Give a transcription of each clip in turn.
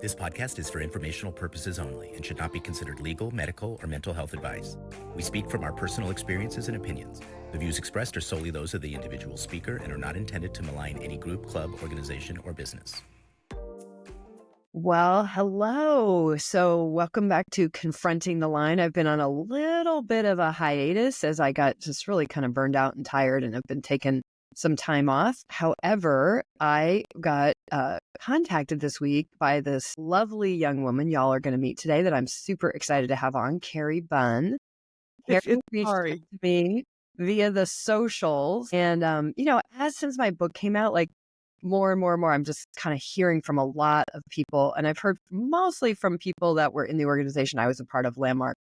This podcast is for informational purposes only and should not be considered legal, medical, or mental health advice. We speak from our personal experiences and opinions. The views expressed are solely those of the individual speaker and are not intended to malign any group, club, organization, or business. Well, hello. So welcome back to Confronting the Line. I've been on a little bit of a hiatus as I got just really kind of burned out and tired and have been taking some time off. However, I got contacted this week by this lovely young woman y'all are going to meet today that I'm super excited to have on, Kari Bunn. Kari reached out to me via the socials. And, since my book came out, like more and more, I'm just kind of hearing from a lot of people. And I've heard mostly from people that were in the organization I was a part of, Landmark,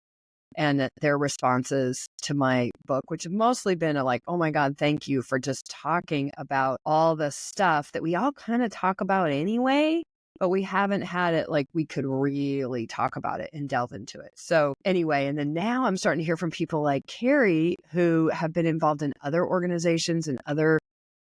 and their responses to my book, which have mostly been like, oh my God, thank you for just talking about all the stuff that we all kind of talk about anyway, but we haven't had it like we could really talk about it and delve into it. So anyway, and then now I'm starting to hear from people like Kari who have been involved in other organizations and other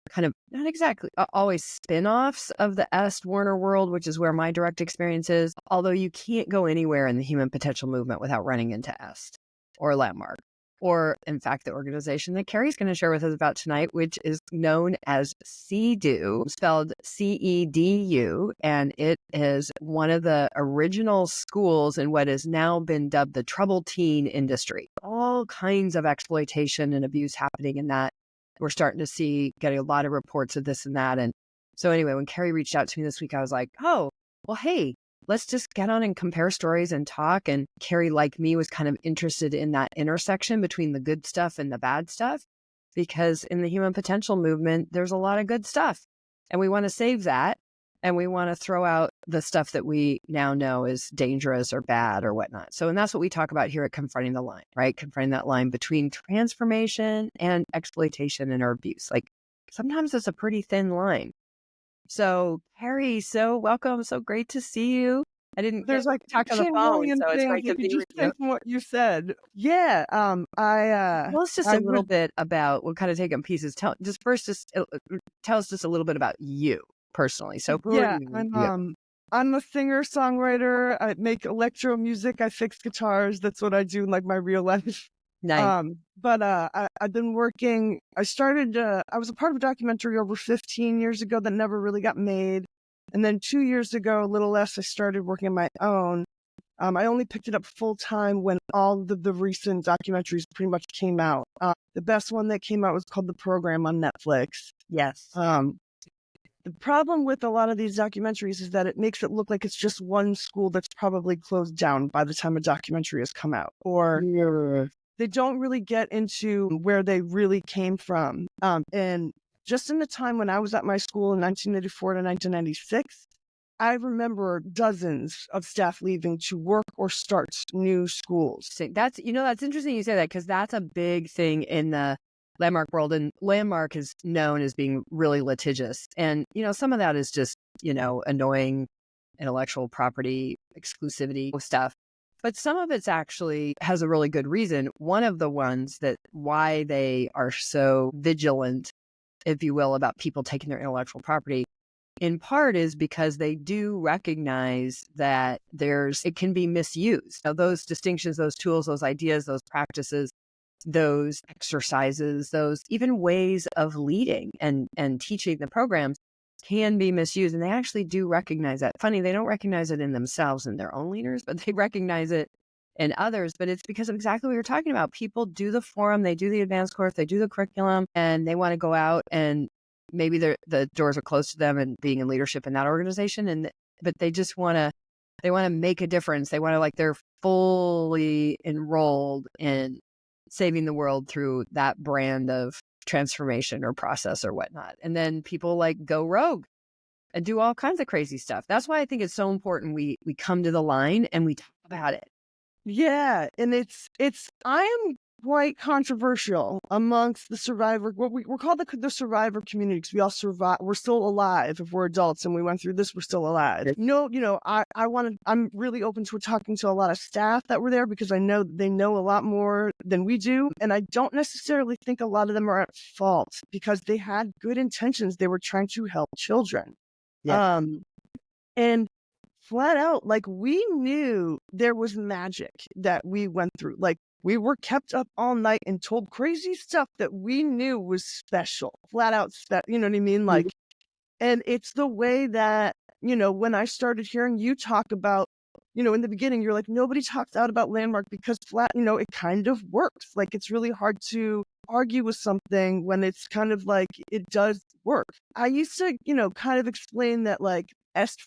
kind of not exactly always spin-offs of the Est Warner world, which is where my direct experience is. Although you can't go anywhere in the human potential movement without running into Est or Landmark, or in fact, the organization that Kari's going to share with us about tonight, which is known as C.E.D.U, spelled C-E-D-U. And it is one of the original schools in what has now been dubbed the troubled teen industry. All kinds of exploitation and abuse happening in that. We're starting to getting a lot of reports of this and that. And so anyway, when Kari reached out to me this week, I was like, oh, well, hey, let's just get on and compare stories and talk. And Kari, like me, was kind of interested in that intersection between the good stuff and the bad stuff, because in the human potential movement, there's a lot of good stuff and we want to save that. And we want to throw out the stuff that we now know is dangerous or bad or whatnot. So, and that's what we talk about here at Confronting the Line, right? Confronting that line between transformation and exploitation and or abuse. Like sometimes it's a pretty thin line. So, Kari, so welcome. So great to see you. There's like talk on the phone, so it's great to be just with you. from what you said. Yeah. Tell us just a little bit about, we'll kind of take it in pieces. Tell us just a little bit about you personally. So who are you? I'm a singer-songwriter. I make electro music. I fix guitars. That's what I do in like my real life. Nice. I've been working. I was a part of a documentary over 15 years ago that never really got made. And then 2 years ago, a little less, I started working on my own. I only picked it up full time when all the recent documentaries pretty much came out. The best one that came out was called The Program on Netflix. Yes. The problem with a lot of these documentaries is that it makes it look like it's just one school that's probably closed down by the time a documentary has come out. Or they don't really get into where they really came from. And just in the time when I was at my school in 1984 to 1996, I remember dozens of staff leaving to work or start new schools. That's interesting you say that, because that's a big thing in the Landmark world. And Landmark is known as being really litigious. And, some of that is just, annoying intellectual property exclusivity stuff. But some of it's actually has a really good reason. One of the ones that why they are so vigilant, if you will, about people taking their intellectual property, in part is because they do recognize that it can be misused. Now, those distinctions, those tools, those ideas, those practices, those exercises, those even ways of leading and teaching the programs can be misused. And they actually do recognize that. Funny, they don't recognize it in themselves and their own leaders, but they recognize it in others. But it's because of exactly what you're talking about. People do the forum, they do the advanced course, they do the curriculum, and they want to go out and maybe the doors are closed to them and being in leadership in that organization. But they just want to make a difference. They want to, like, they're fully enrolled in saving the world through that brand of transformation or process or whatnot. And then people like go rogue and do all kinds of crazy stuff. That's why I think it's so important we come to the line and we talk about it. Yeah, and I am quite controversial amongst the survivor. We're called the survivor community because we all survive. We're still alive if we're adults and we went through this. We're still alive. I'm really open to talking to a lot of staff that were there because I know they know a lot more than we do, and I don't necessarily think a lot of them are at fault because they had good intentions. They were trying to help children. Yeah. And flat out, like, we knew there was magic that we went through. Like, we were kept up all night and told crazy stuff that we knew was special, flat out, you know what I mean? Like, and it's the way that, when I started hearing you talk about, in the beginning, you're like, nobody talks out about Landmark because it kind of works. Like, it's really hard to argue with something when it's kind of like it does work. I used to, kind of explain that like est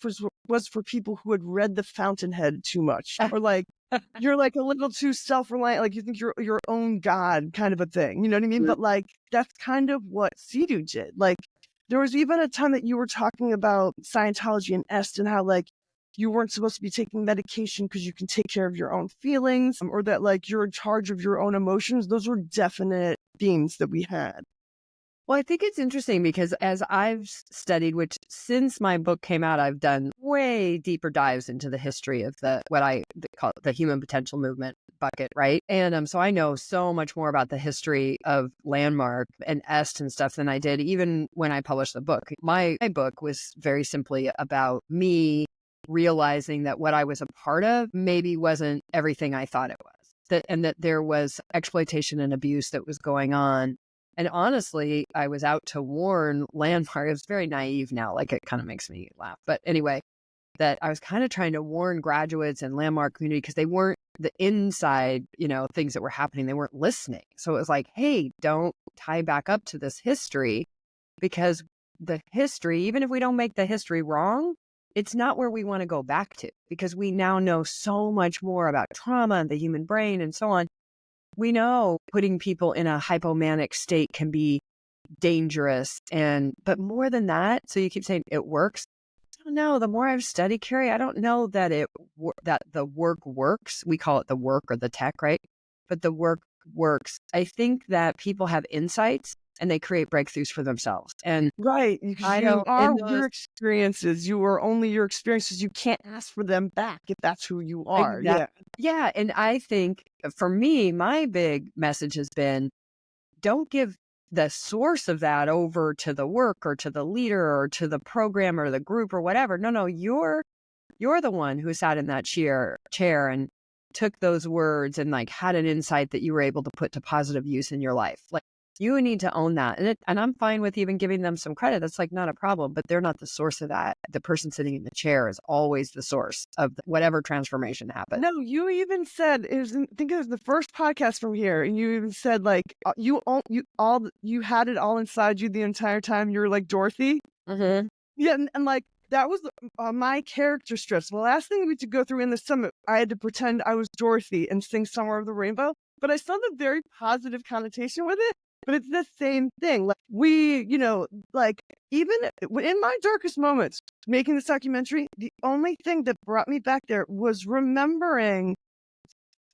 was for people who had read The Fountainhead too much, or like you're like a little too self-reliant, like you think you're your own god kind of a thing. You know what I mean? But like that's kind of what C.E.D.U did. Like there was even a time that you were talking about Scientology and est and how like you weren't supposed to be taking medication because you can take care of your own feelings, or that like you're in charge of your own emotions. Those were definite themes that we had. Well, I think it's interesting because as I've studied, which since my book came out, I've done way deeper dives into the history of what I call the human potential movement bucket, right? And so I know so much more about the history of Landmark and est and stuff than I did even when I published the book. My book was very simply about me realizing that what I was a part of maybe wasn't everything I thought it was, and that there was exploitation and abuse that was going on. And honestly, I was out to warn Landmark. It was very naive now, like it kind of makes me laugh. But anyway, that I was kind of trying to warn graduates and Landmark community because they weren't the inside, things that were happening. They weren't listening. So it was like, hey, don't tie back up to this history, because the history, even if we don't make the history wrong, it's not where we want to go back to, because we now know so much more about trauma and the human brain and so on. We know putting people in a hypomanic state can be dangerous. But more than that, so you keep saying it works. I don't know. The more I've studied, Kari, I don't know that that the work works. We call it the work or the tech, right? But the work works. I think that people have insights and they create breakthroughs for themselves. And right, you are your experiences. You are only your experiences. You can't ask for them back if that's who you are. Yeah. And I think for me, my big message has been, don't give the source of that over to the work or to the leader or to the program or the group or whatever. No, you're the one who sat in that chair and took those words and like had an insight that you were able to put to positive use in your life. Like, you need to own that. And I'm fine with even giving them some credit. That's like not a problem, but they're not the source of that. The person sitting in the chair is always the source of whatever transformation happens. No, you even said, I think it was the first podcast from here, and you even said like you had it all inside you the entire time. You were like Dorothy. Mm-hmm. Yeah, and like that was my character strips. The last thing we had to go through in the summit, I had to pretend I was Dorothy and sing "Somewhere Over the Rainbow," but I saw the very positive connotation with it. But it's the same thing. Like we, like even in my darkest moments making this documentary, the only thing that brought me back there was remembering,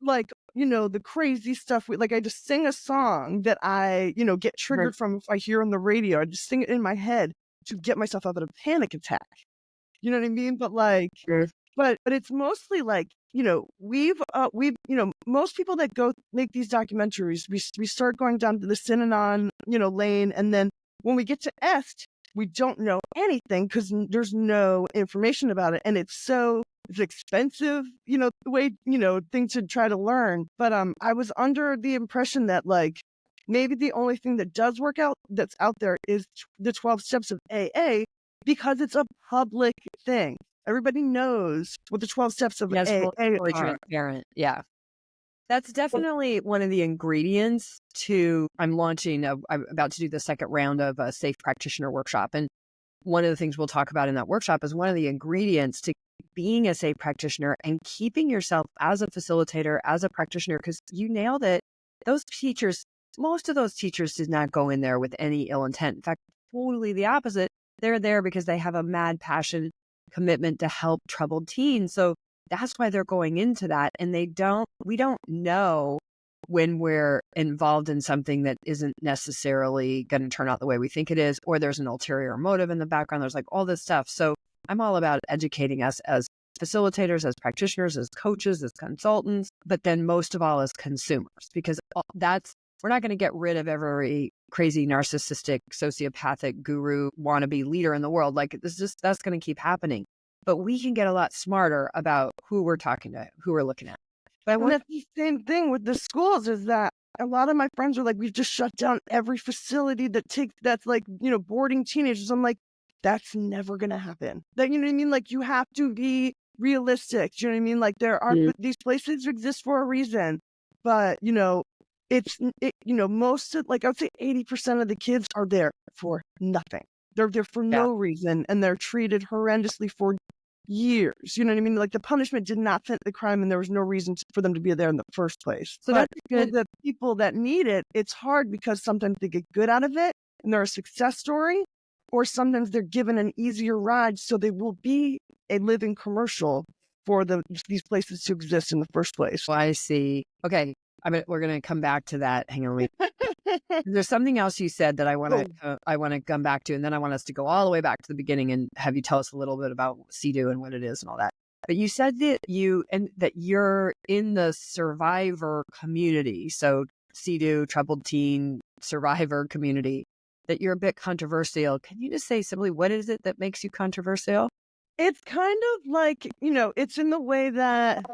like, the crazy stuff. I just sing a song that I, get triggered from if I hear on the radio. I just sing it in my head to get myself out of a panic attack. You know what I mean? But like, but it's mostly like, we've, most people that go make these documentaries, we start going down to the Sinanon, lane. And then when we get to est, we don't know anything because there's no information about it. And it's expensive, the way, thing to try to learn. But I was under the impression that like, maybe the only thing that does work out that's out there is the 12 steps of AA, because it's a public thing. Everybody knows what the 12 steps of AA are. Transparent. Yeah. That's definitely one of the ingredients I'm about to do the second round of a safe practitioner workshop. And one of the things we'll talk about in that workshop is one of the ingredients to being a safe practitioner and keeping yourself as a facilitator, as a practitioner, because you nailed it. Most of those teachers did not go in there with any ill intent. In fact, totally the opposite. They're there because they have a mad passion, commitment to help troubled teens. So that's why they're going into that. And we don't know when we're involved in something that isn't necessarily going to turn out the way we think it is, or there's an ulterior motive in the background. There's like all this stuff. So I'm all about educating us as facilitators, as practitioners, as coaches, as consultants, but then most of all as consumers, because we're not going to get rid of every crazy narcissistic sociopathic guru wannabe leader in the world. Like that's going to keep happening. but we can get a lot smarter about who we're talking to, who we're looking at. But And that's the same thing with the schools, is that a lot of my friends are like, we've just shut down every facility that's like, boarding teenagers. I'm like, that's never going to happen. That, you know what I mean? Like, you have to be realistic. Do you know what I mean? Like, these places exist for a reason, but most of, like, I would say 80% of the kids are there for nothing. They're there for no reason, and they're treated horrendously for years. You know what I mean? Like, the punishment did not fit the crime, and there was no reason for them to be there in the first place. So but that's good. for the people that need it, it's hard because sometimes they get good out of it and they're a success story, or sometimes they're given an easier ride, so they will be a living commercial for these places to exist in the first place. Well, I see. Okay, we're going to come back to that. Hang on, wait. There's something else you said that I want to come back to, and then I want us to go all the way back to the beginning and have you tell us a little bit about C.E.D.U and what it is and all that. But you said that you're in the survivor community, so C.E.D.U, troubled teen survivor community, that you're a bit controversial. Can you just say simply what is it that makes you controversial? It's kind of like, it's in the way that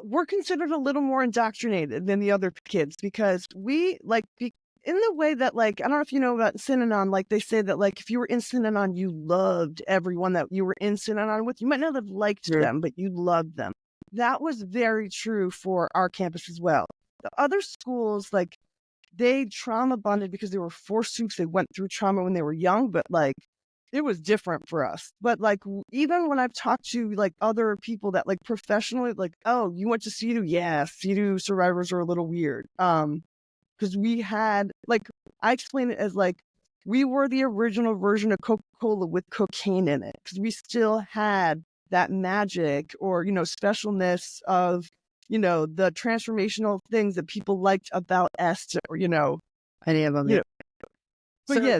we're considered a little more indoctrinated than the other kids, because we in the way that, like, I don't know if you know about Sinanon, like they say that, like, if you were in Sinanon, you loved everyone that you were in Sinanon with. You might not have liked them, but you loved them. That was very true for our campus as well. The other schools, like, they trauma bonded because they were forced to, because they went through trauma when they were young, but like, it was different for us. But like, even when I've talked to like other people that like professionally, like, oh, you went to C.E.D.U? Yeah, C.E.D.U survivors are a little weird. Because we had, like, I explain it as like, we were the original version of Coca-Cola with cocaine in it, because we still had that magic or, specialness of, the transformational things that people liked about S, or, Any of them. But so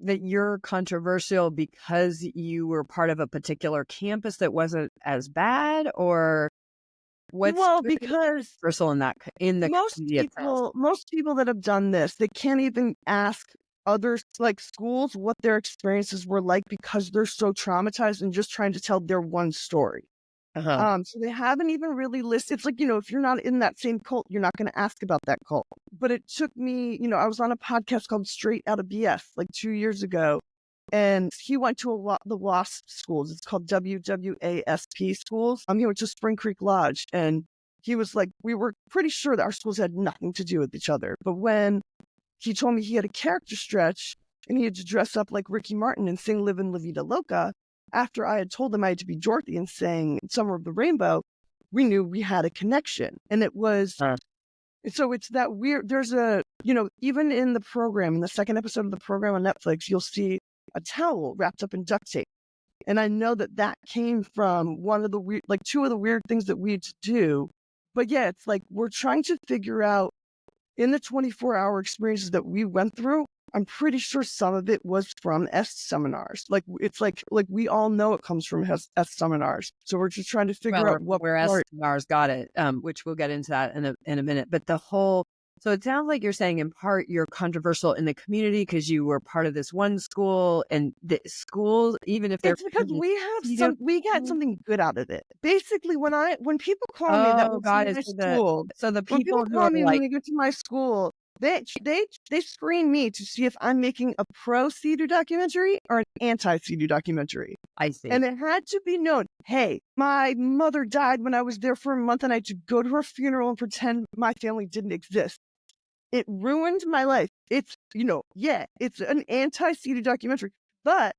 that you're controversial because you were part of a particular campus that wasn't as bad, or what's because controversial in the most people that have done this, they can't even ask other like schools what their experiences were like, because they're so traumatized and just trying to tell their one story. So they haven't even really listed. It's like, if you're not in that same cult, you're not going to ask about that cult. But it took me, I was on a podcast called Straight Outta BS like 2 years ago, and he went to the WASP schools. It's called WWASP schools. He went to Spring Creek Lodge, and he was like, we were pretty sure that our schools had nothing to do with each other. But when he told me he had a character stretch and he had to dress up like Ricky Martin and sing Livin' La Vida Loca, after I had told him I had to be Dorothy and sang Summer of the Rainbow, we knew we had a connection. And it was, so it's that weird, there's even in the program, in the second episode of the program on Netflix, you'll see a towel wrapped up in duct tape. And I know that came from one of the weird, like two of the weird things that we had to do. But yeah, it's like, we're trying to figure out in the 24-hour experiences that we went through, I'm pretty sure some of it was from S seminars. Like, it's like we all know it comes from S seminars. So we're just trying to figure out where S seminars got it, which we'll get into that in a minute. But so it sounds like you're saying in part you're controversial in the community because you were part of this one school, and the schools, even if they're, it's because we got something good out of it. Basically, when people call me that was my school, so the when people call me when they go to my school, they screen me to see if I'm making a pro C.E.D.U documentary or an anti C.E.D.U documentary. I see. And it had to be known, hey, my mother died when I was there for a month, and I had to go to her funeral and pretend my family didn't exist. It ruined my life. It's, it's an anti C.E.D.U documentary, but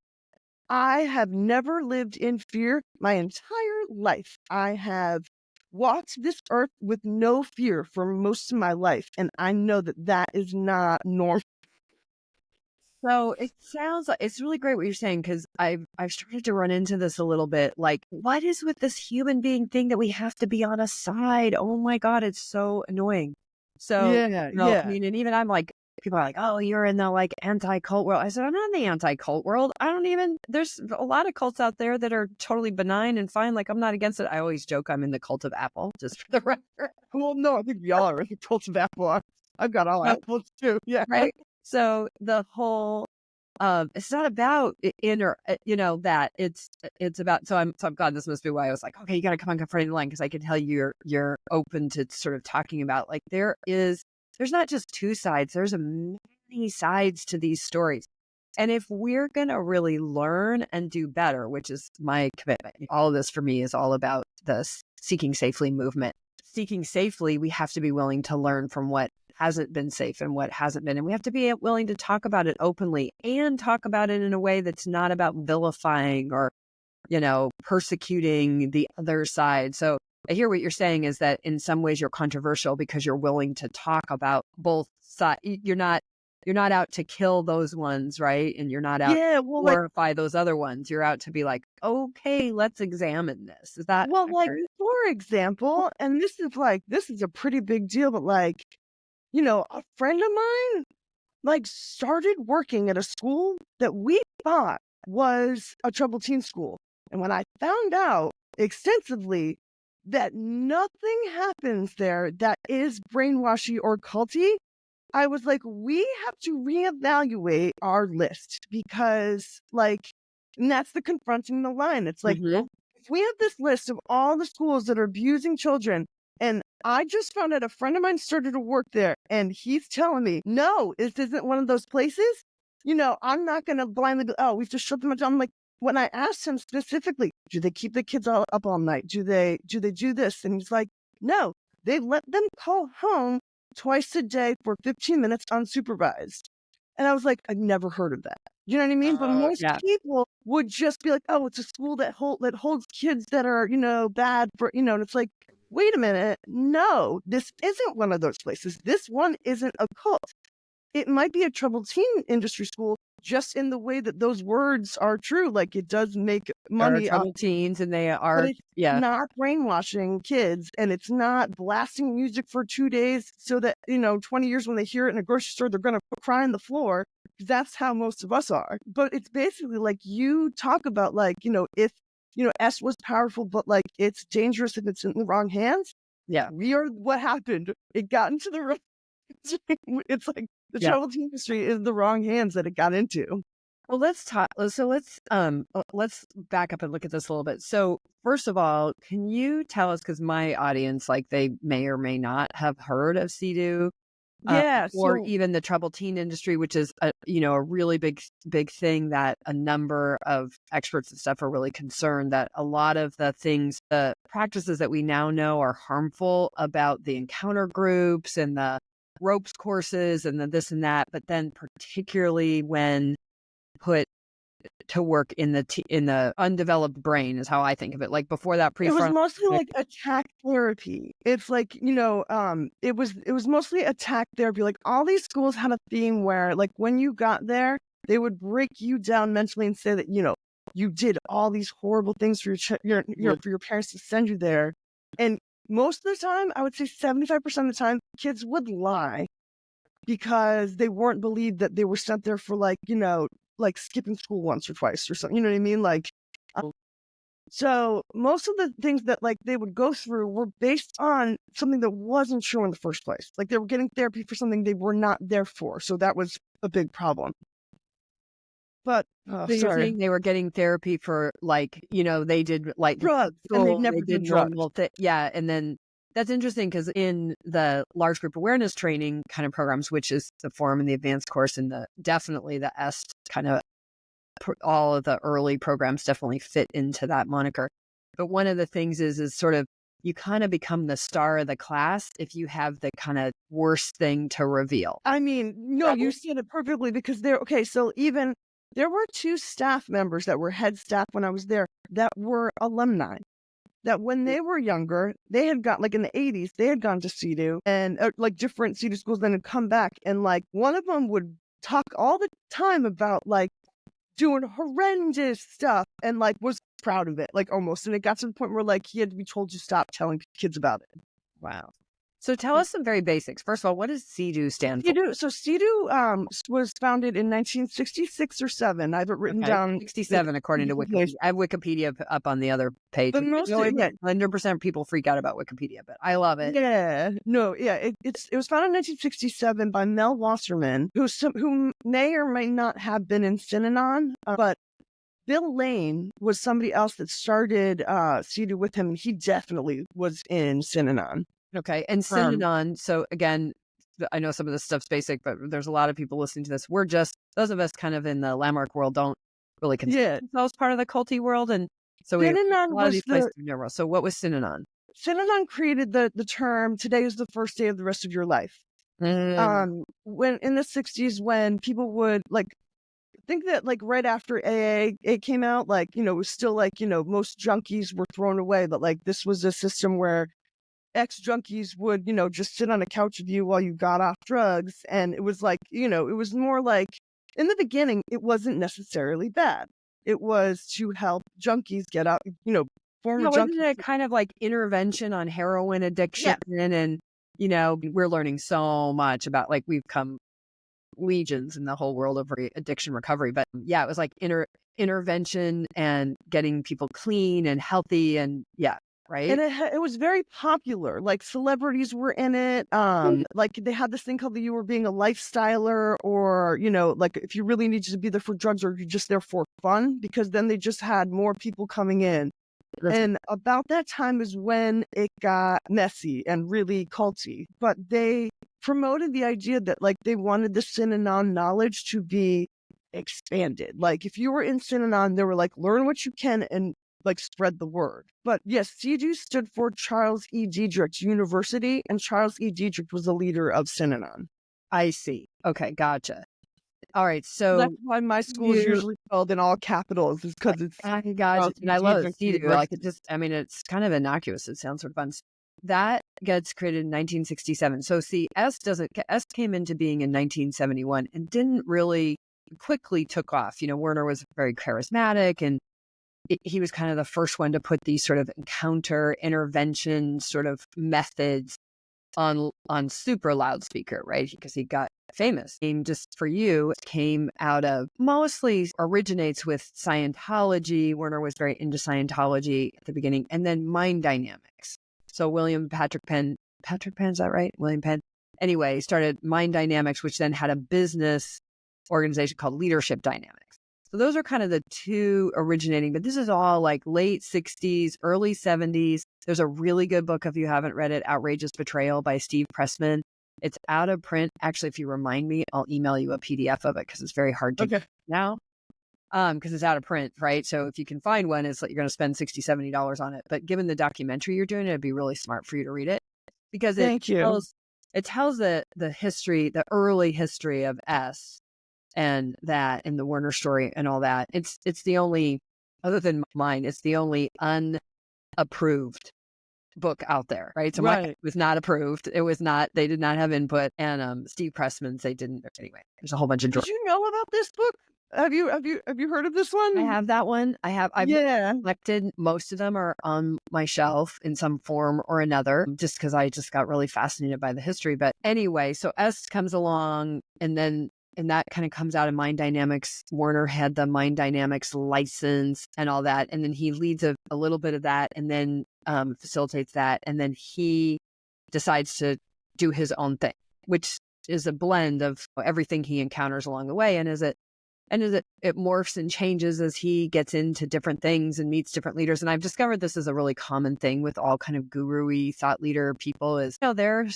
I have never lived in fear my entire life. I have walked this earth with no fear for most of my life, and I know that is not normal. So it sounds like it's really great what you're saying, because I've started to run into this a little bit. Like, what is with this human being thing that we have to be on a side? Oh my God, it's so annoying. So yeah. I mean, and even I'm like, people are like, oh, you're in the like anti-cult world. I said, I'm not in the anti-cult world. There's a lot of cults out there that are totally benign and fine. Like, I'm not against it. I always joke I'm in the cult of Apple, just for the record. Well, no, I think we all are in the cult of Apple. I've got all apples too. Yeah. Right. So the whole It's not about inner, that it's about, so I'm God, this must be why I was like, okay, you got to come on confronting the line. Cause I can tell you're open to sort of talking about like, there's not just two sides, there's many sides to these stories. And if we're going to really learn and do better, which is my commitment, all of this for me is all about the seeking safely movement. Seeking safely, we have to be willing to learn from what hasn't been safe and what hasn't been. And we have to be willing to talk about it openly and talk about it in a way that's not about vilifying or, persecuting the other side. So I hear what you're saying is that in some ways you're controversial because you're willing to talk about both sides. You're not out to kill those ones, right? And you're not out to glorify those other ones. You're out to be like, okay, let's examine this. Is that accurate? For example, and this is a pretty big deal, but a friend of mine started working at a school that we thought was a troubled teen school. And when I found out extensively that nothing happens there that is brainwashy or culty, I was like, we have to reevaluate our list because and that's the confronting the line. It's like, if we have this list of all the schools that are abusing children, and I just found out a friend of mine started to work there and he's telling me, no, this isn't one of those places. I'm not going to blindly be, oh, we've just shut them down. I'm like, when I asked him specifically, do they keep the kids up all night? Do they do this? And he's like, no, they let them call home twice a day for 15 minutes unsupervised. And I was like, I've never heard of that. You know what I mean? But most people would just be like, oh, it's a school that holds kids that are, bad for, and it's like, wait a minute. No, this isn't one of those places. This one isn't a cult. It might be a troubled teen industry school just in the way that those words are true. Like it does make money off teens and they are, but it's not brainwashing kids and it's not blasting music for 2 days so that, 20 years when they hear it in a grocery store, they're going to cry on the floor. That's how most of us are. But it's basically like you talk about if, S was powerful, but it's dangerous if it's in the wrong hands. Yeah. We are what happened. It got into the wrong. It's like the troubled industry is the wrong hands that it got into. Well, let's talk. So let's back up and look at this a little bit. So first of all, can you tell us, because my audience, they may or may not have heard of C.E.D.U. Or even the troubled teen industry, which is a really big thing that a number of experts and stuff are really concerned that a lot of the practices that we now know are harmful about the encounter groups and the ropes courses and the this and that, but then particularly when put to work in the undeveloped brain is how I think of it. Like before that it was mostly attack therapy. It's it was mostly attack therapy. Like all these schools had a theme where when you got there, they would break you down mentally and say that you did all these horrible things for for your parents to send you there. And most of the time, I would say 75% of the time, kids would lie because they weren't believed that they were sent there for skipping school once or twice or something. You know what I mean? So most of the things that they would go through were based on something that wasn't true in the first place. They were getting therapy for something they were not there for. So that was a big problem. But you're saying they were getting therapy for they did drugs school, and they never did drugs. And then that's interesting because in the large group awareness training kind of programs, which is the form and the advanced course and definitely the S kind of all of the early programs definitely fit into that moniker. But one of the things is sort of you kind of become the star of the class if you have the kind of worst thing to reveal. I mean, no, you said it perfectly because so even there were 2 staff members that were head staff when I was there that were alumni. That when they were younger, they had got in the 80s, they had gone to C.E.D.U. and different C.E.D.U. schools, then had come back. And one of them would talk all the time about doing horrendous stuff and was proud of it, almost. And it got to the point where he had to be told to stop telling kids about it. Wow. So tell us some very basics. First of all, what does C.E.D.U stand for? C.E.D.U. So C.E.D.U. Was founded in 1966 or 7. I have it written Okay, down. 67 according to Wikipedia. I have Wikipedia up on the other page. But most of it, 100% people freak out about Wikipedia, but I love it. Yeah, no, yeah. It was founded in 1967 by Mel Wasserman, who may or may not have been in Sinanon, but Bill Lane was somebody else that started C.E.D.U with him. He definitely was in Sinanon. Okay, and Sinanon. So again, I know some of this stuff's basic, but there's a lot of people listening to this. We're just, those of us kind of in the landmark world don't really consider themselves part of the culty world. And so we have a lot of these places in our world. So what was Sinanon? Sinanon created the term, today is the first day of the rest of your life. When in the 60s, when people would think that right after AA it came out, it was still most junkies were thrown away, but this was a system where ex-junkies would, just sit on a couch with you while you got off drugs. And it was it was more in the beginning, it wasn't necessarily bad. It was to help junkies get out, former junkies. Wasn't it kind of like intervention on heroin addiction? Yeah. And, we're learning so much about, we've come legions in the whole world of addiction recovery. But yeah, it was like intervention and getting people clean and healthy and right. And it was very popular. Celebrities were in it. They had this thing called the you were being a lifestyler, or, if you really needed to be there for drugs or you're just there for fun, because then they just had more people coming in. And about that time is when it got messy and really culty. But they promoted the idea that they wanted the Sinanon knowledge to be expanded. If you were in Sinanon, they were learn what you can and spread the word. But yes, C.E.D.U stood for Charles E. Diedrich University, and Charles E. Diedrich was the leader of Sinanon. I see. Okay, gotcha. All right, so that's why my school is usually spelled in all capitals, is because it's. I gotcha, and I love C.E.D.U. It's kind of innocuous. It sounds sort of fun. That gets created in 1967. So see, S came into being in 1971 and didn't really quickly took off. Werner was very charismatic, and he was kind of the first one to put these sort of encounter intervention sort of methods on super loudspeaker, right? Because he got famous. Just for You came out of, mostly originates with Scientology. Werner was very into Scientology at the beginning, and then mind dynamics. So Patrick Penn, is that right? William Penn. Anyway, started Mind Dynamics, which then had a business organization called Leadership Dynamics. So those are kind of the two originating, but this is all late 60s, early 70s. There's a really good book, if you haven't read it, Outrageous Betrayal by Steve Pressman. It's out of print. Actually, if you remind me, I'll email you a PDF of it because it's very hard to get now because it's out of print, right? So if you can find one, it's you're going to spend $60, $70 on it. But given the documentary you're doing, it'd be really smart for you to read it because it tells the history, the early history of S. And the Werner story and all that. It's the only, other than mine, it's the only unapproved book out there, right? So mine was not approved. It was not, they did not have input. And Steve Pressman's, they didn't. Anyway, there's a whole bunch of. Did you know about this book? Have you heard of this one? I have that one. I've collected. Most of them are on my shelf in some form or another, just because I just got really fascinated by the history. But anyway, so S comes along, and that kind of comes out of Mind Dynamics. Werner had the Mind Dynamics license and all that. And then he leads a little bit of that and then facilitates that. And then he decides to do his own thing, which is a blend of everything he encounters along the way. And it morphs and changes as he gets into different things and meets different leaders. And I've discovered this is a really common thing with all kind of guru-y thought leader people is, they're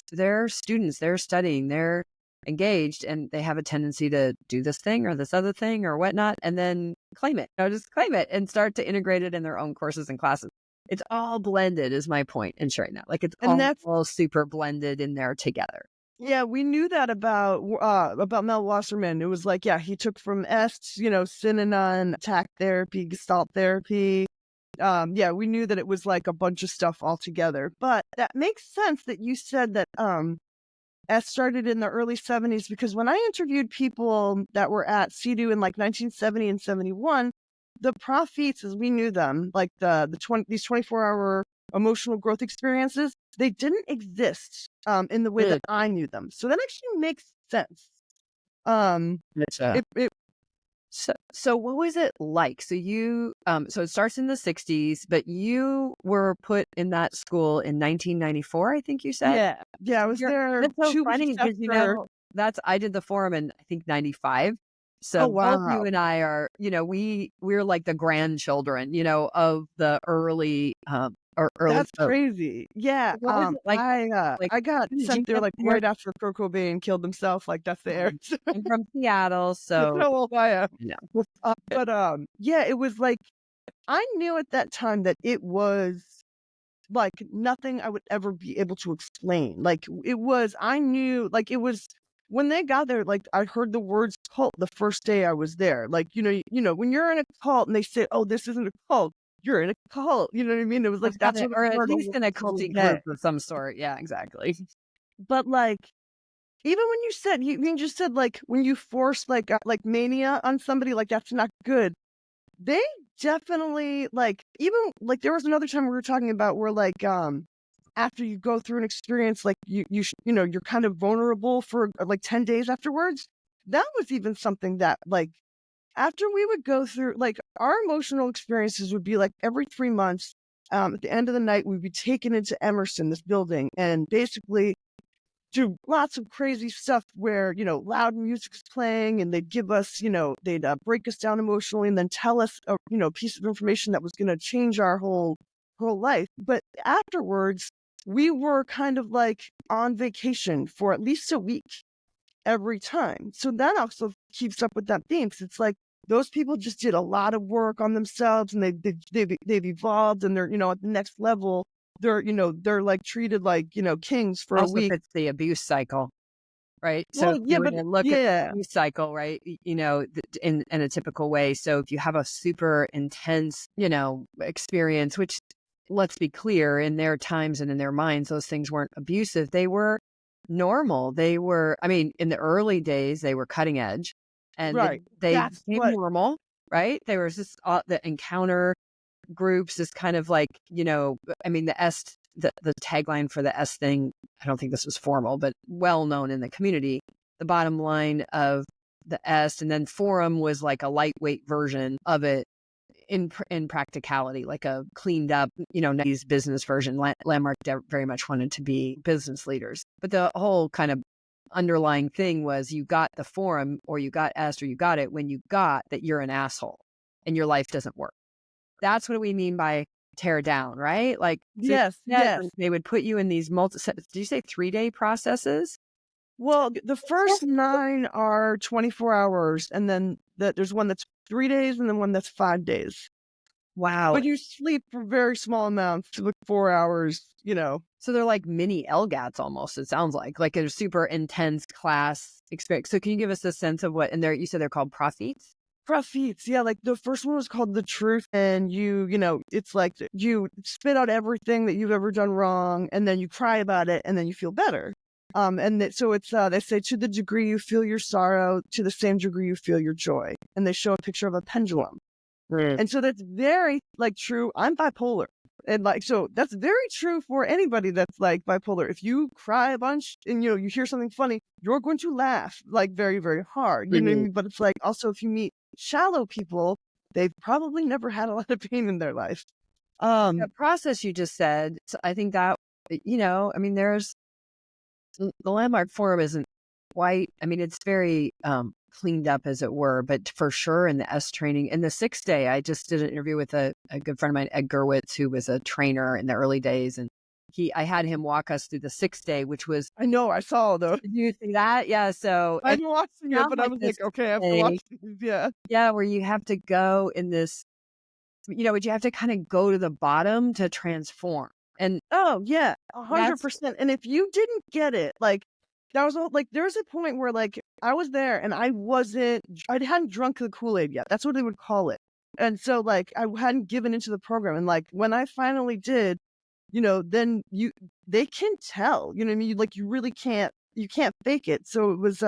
students, they're studying, they're engaged, and they have a tendency to do this thing or this other thing or whatnot, and then claim it. Just claim it and start to integrate it in their own courses and classes. It's all blended, is my point in sharing that. It's all super blended in there together. Yeah, we knew that about Mel Wasserman. It was he took from S, Sinanon, attack therapy, Gestalt therapy. We knew that it was a bunch of stuff all together. But that makes sense that you said that S started in the early 70s, because when I interviewed people that were at C.E.D.U in 1970 and 71, the profits, as we knew them, these 24-hour emotional growth experiences, they didn't exist in the way that I knew them. So that actually makes sense. It So what was it like? So you so it starts in the 60s, but you were put in that school in 1994, I think you said? yeah, I was there That's so 2 funny weeks because after. I did the forum in I think 95. Oh, So both you wow. and I are, we're like the grandchildren, of the early or early That's folks. crazy. Yeah, What was it like? Like, I got when did you sent there, get like, there? right after Kurt Cobain killed himself, like, that's the era. I'm from Seattle, That's so how old I am. yeah. But, yeah, it was like I knew at that time that it was, like, nothing I would ever be able to explain. Like, I knew, like, it was when they got there, like, I heard the words cult the first day I was there. Like, when you're in a cult and they say, "Oh, this isn't a cult," you're in a cult, you know what I mean? It was like, that's what Or I at heard least almost in a every culty day. group of some sort. Yeah, exactly. But, like, even when you just said, like, when you force, like, mania on somebody, like, that's not good. They definitely, like, even like, there was another time we were talking about where, like, after you go through an experience, like, you're kind of vulnerable for, like, 10 days afterwards. That was even something that, like, after we would go through, like, our emotional experiences would be, like, every 3 months, at the end of the night, we'd be taken into Emerson, this building, and basically do lots of crazy stuff where, loud music's playing and they'd give us, they'd break us down emotionally and then tell us a, piece of information that was going to change our whole life. But afterwards, we were kind of like on vacation for at least a week every time. So that also keeps up with that theme. 'Cause it's like those people just did a lot of work on themselves and they've evolved and they're, at the next level. They're like treated like, kings for a Also week. fits the abuse cycle, right? So Well, if yeah, you were but to look at the yeah, abuse cycle, right, in a typical way. So if you have a super intense, experience, which let's be clear, in their times and in their minds, those things weren't abusive. They were normal. They were, I mean, in the early days, they were cutting edge and right. they That's became what, normal, right? There was this, the encounter groups is kind of like, I mean, the tagline for the S thing, I don't think this was formal, but well known in the community. The bottom line of the S and then forum was like a lightweight version of it in practicality, like a cleaned up, 90s business version. Landmark very much wanted to be business leaders. But the whole kind of underlying thing was you got the forum or you got S or you got it when you got that you're an asshole and your life doesn't work. That's what we mean by tear down, right? Like, so yes. they would put you in these did you say 3-day processes? Well, the first 9 are 24 hours, and then there's one that's 3 days and then one that's 5 days. Wow. But you sleep for very small amounts, like 4 hours. So they're like mini LGATs almost, it sounds like a super intense class experience. So can you give us a sense of what, and you said they're called profits? Profits, yeah, like the first one was called The Truth, and it's like you spit out everything that you've ever done wrong, and then you cry about it, and then you feel better. So it's they say to the degree you feel your sorrow, to the same degree you feel your joy, and they show a picture of a pendulum, and so that's very like true. I'm bipolar, and like so that's very true for anybody that's like bipolar. If you cry a bunch and you hear something funny, you're going to laugh like very very hard. You know what I mean? But it's like also if you meet shallow people, they've probably never had a lot of pain in their life. The process you just said, so I think that, I mean, there's the Landmark Forum isn't quite, I mean, it's very cleaned up as it were, but for sure in the S training, in the 6th day, I just did an interview with a good friend of mine, Ed Gerwitz, who was a trainer in the early days. And I had him walk us through the 6th day, which was, I know, I saw though. did you see that? Yeah. So I'm watching it, but I was this like, okay, I have to day, watch these. Yeah. yeah, where you have to go in this, but you have to kind of go to the bottom to transform. And Oh yeah, that's 100%. And if you didn't get it, like that was like there's a point where like I was there and I hadn't drunk the Kool-Aid yet. That's what they would call it. And so like I hadn't given into the program. And like when I finally did, then they can tell, you know what I mean? Like you can't fake it. So it was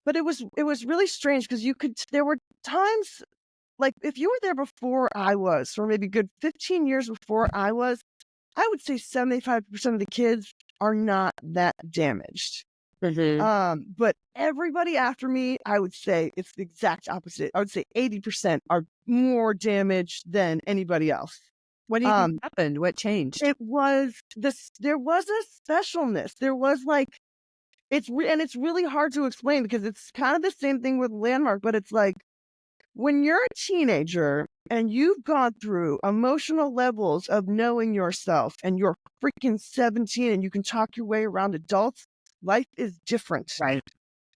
but it was really strange because there were times like if you were there before I was, or maybe good 15 years before I was, I would say 75% of the kids are not that damaged. But everybody after me, I would say it's the exact opposite. I would say 80% are more damaged than anybody else. What do you think happened? What changed? There was a specialness. There was like, and it's really hard to explain because it's kind of the same thing with Landmark, but it's like when you're a teenager and you've gone through emotional levels of knowing yourself and you're freaking 17 and you can talk your way around adults, life is different. Right.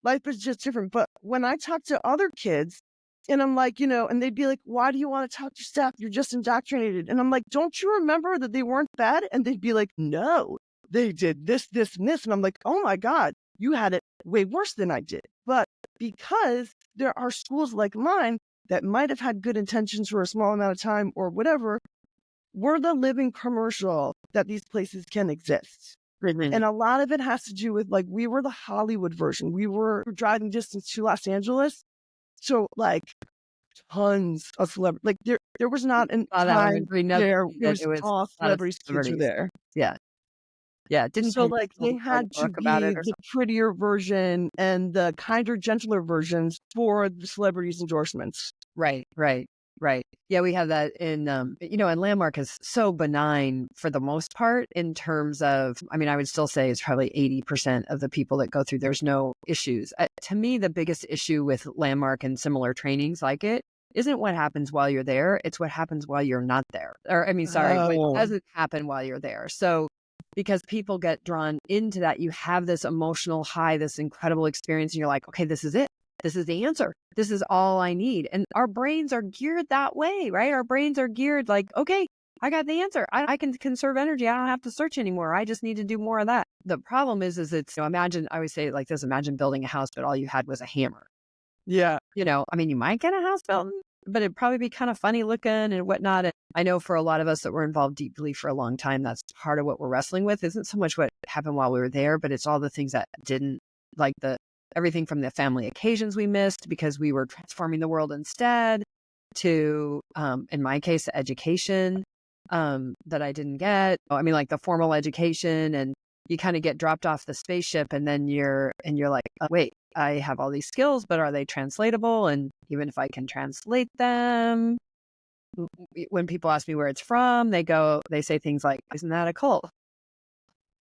Life is just different. But when I talk to other kids and I'm like, and they'd be like, why do you want to talk to staff? You're just indoctrinated. And I'm like, don't you remember that they weren't bad? And they'd be like, no, they did this, this, and this. And I'm like, oh my God, you had it way worse than I did. But because there are schools like mine that might have had good intentions for a small amount of time or whatever, we're the living commercial that these places can exist. And a lot of it has to do with like, we were the Hollywood version. We were driving distance to Los Angeles. So like tons of celebrities, like there was not an time there. It was all celebrities kids were there. Yeah. Yeah. Didn't so like they had to be the prettier version and the kinder, gentler versions for the celebrities' endorsements. Right. Yeah, we have that in, and Landmark is so benign for the most part in terms of, I mean, I would still say it's probably 80% of the people that go through, there's no issues. To me, the biggest issue with Landmark and similar trainings like it isn't what happens while you're there. It's what happens while you're not there. Or, what doesn't happen while you're there. So because people get drawn into that, you have this emotional high, this incredible experience, and you're like, okay, this is it. This is the answer. This is all I need. And our brains are geared that way, right? Our brains are geared like, okay, I got the answer. I can conserve energy. I don't have to search anymore. I just need to do more of that. The problem is it's, imagine, I always say it like this, imagine building a house, but all you had was a hammer. Yeah. You might get a house built, but it'd probably be kind of funny looking and whatnot. And I know for a lot of us that were involved deeply for a long time, that's part of what we're wrestling with. Isn't so much what happened while we were there, but it's all the things that didn't, like everything from the family occasions we missed because we were transforming the world instead to, in my case, education that I didn't get. I mean, like the formal education, and you kind of get dropped off the spaceship and then you're like, oh, wait, I have all these skills, but are they translatable? And even if I can translate them, when people ask me where it's from, they say things like, isn't that a cult?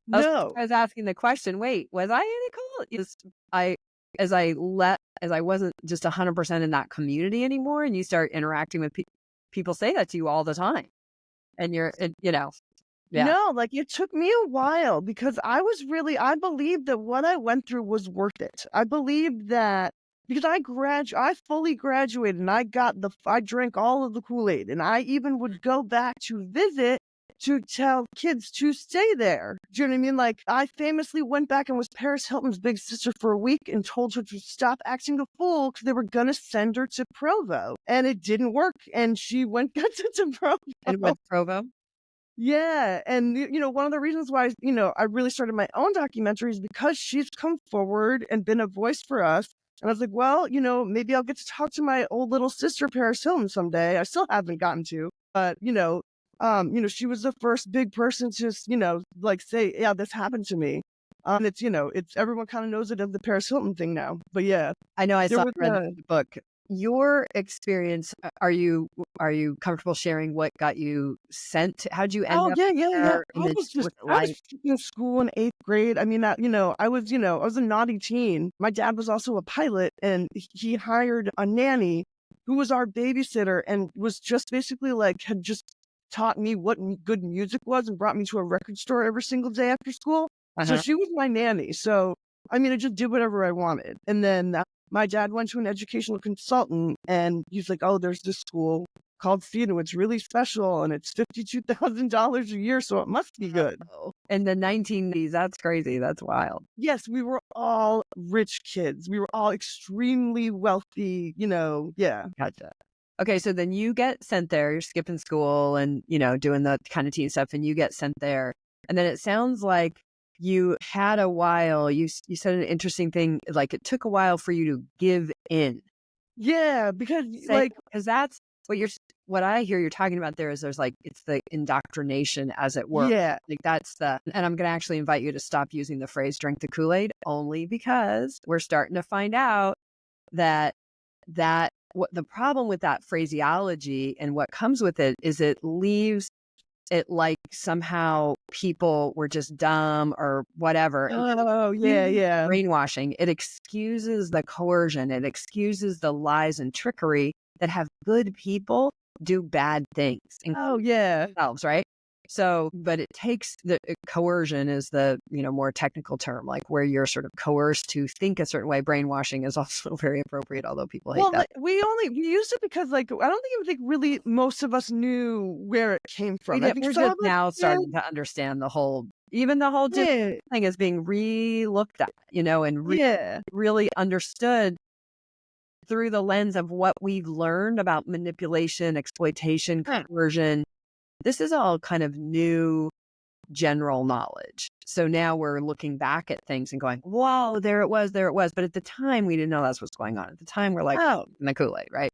No. I was asking the question, wait, was I in a cult? As I wasn't just 100% in that community anymore, and you start interacting with people say that to you all the time. And you're, yeah. No, like it took me a while because I believed that what I went through was worth it. I believed that because I fully graduated and I drank all of the Kool-Aid, and I even would go back to visit to tell kids to stay there. Do you know what I mean? Like I famously went back and was Paris Hilton's big sister for a week and told her to stop acting a fool because they were going to send her to Provo, and it didn't work. And she got to Provo. And went to Provo? Yeah. And, one of the reasons why, I really started my own documentary is because she's come forward and been a voice for us. And I was like, well, maybe I'll get to talk to my old little sister, Paris Hilton, someday. I still haven't gotten to, but, she was the first big person to, like say, yeah, this happened to me. It's everyone kind of knows it as the Paris Hilton thing now. But yeah, I know I saw it in the book. Your experience, are you comfortable sharing what got you sent? How'd you end up yeah. I was in school in 8th grade. I mean, I was a naughty teen. My dad was also a pilot, and he hired a nanny who was our babysitter and was just basically had just taught me what good music was and brought me to a record store every single day after school. So she was my nanny. So, I mean, I just did whatever I wanted. And then my dad went to an educational consultant, and he's like, oh, there's this school called C.E.D.U. It's really special, and it's $52,000 a year, so it must be good. In the 1980s, that's crazy. That's wild. Yes, we were all rich kids. We were all extremely wealthy, yeah. Gotcha. Okay, so then you get sent there. You're skipping school and, doing the kind of teen stuff, and you get sent there. And then it sounds like you had a while, you said an interesting thing, like it took a while for you to give in. Yeah, because that's what what I hear you're talking about there is there's like, it's the indoctrination, as it were. Yeah. Like that's and I'm going to actually invite you to stop using the phrase drink the Kool-Aid, only because we're starting to find out that what the problem with that phraseology and what comes with it is it leaves it like somehow people were just dumb or whatever. Oh, yeah, yeah. Brainwashing. It excuses the coercion. It excuses the lies and trickery that have good people do bad things. Oh, yeah. Themselves, right? So, but it takes the coercion is the, more technical term, like where you're sort of coerced to think a certain way. Brainwashing is also very appropriate, although people hate that. Like, we used it because, like, I don't think really most of us knew where it came from. I think We're some just of us now did. starting to understand the whole Yeah, thing is being re-looked at, and yeah. really understood through the lens of what we've learned about manipulation, exploitation, coercion. This is all kind of new general knowledge. So now we're looking back at things and going, whoa, there it was. But at the time, we didn't know that's what's going on. At the time, we're like, in the Kool-Aid, right?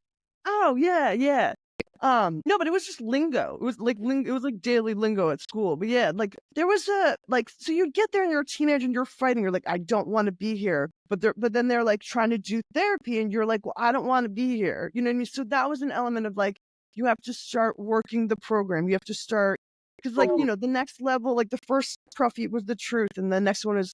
Oh, yeah, yeah. No, but it was just lingo. It was like it was like daily lingo at school. But yeah, like there was so you get there and you're a teenager and you're fighting. You're like, I don't want to be here. But then they're like trying to do therapy and you're like, well, I don't want to be here. You know what I mean? So that was an element of like, you have to start working the program. You have to start, because like, the next level, like the first prophet was the truth. And the next one is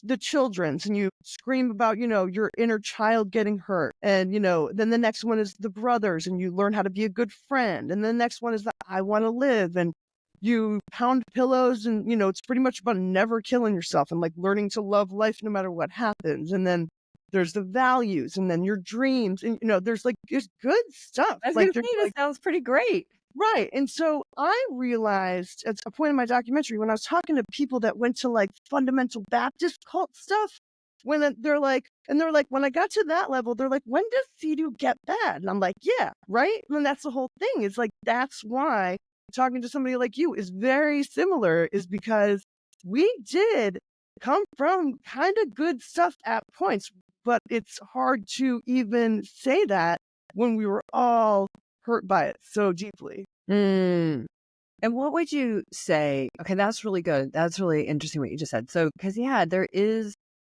the children's, and you scream about, your inner child getting hurt. And, then the next one is the brothers, and you learn how to be a good friend. And the next one is the I want to live. And you pound pillows, and, it's pretty much about never killing yourself and like learning to love life no matter what happens. And then there's the values, and then your dreams. And, there's good stuff. I was Like, gonna say, that sounds pretty great. right. And so I realized at a point in my documentary, when I was talking to people that went to like fundamental Baptist cult stuff, when they're like, when I got to that level, they're like, when does C.E.D.U get bad? And I'm like, yeah, right. And that's the whole thing. It's like, that's why talking to somebody like you is very similar, is because we did come from kind of good stuff at points, but it's hard to even say that when we were all hurt by it so deeply. And what would you say? Okay, that's really good. That's really interesting what you just said. So, because there is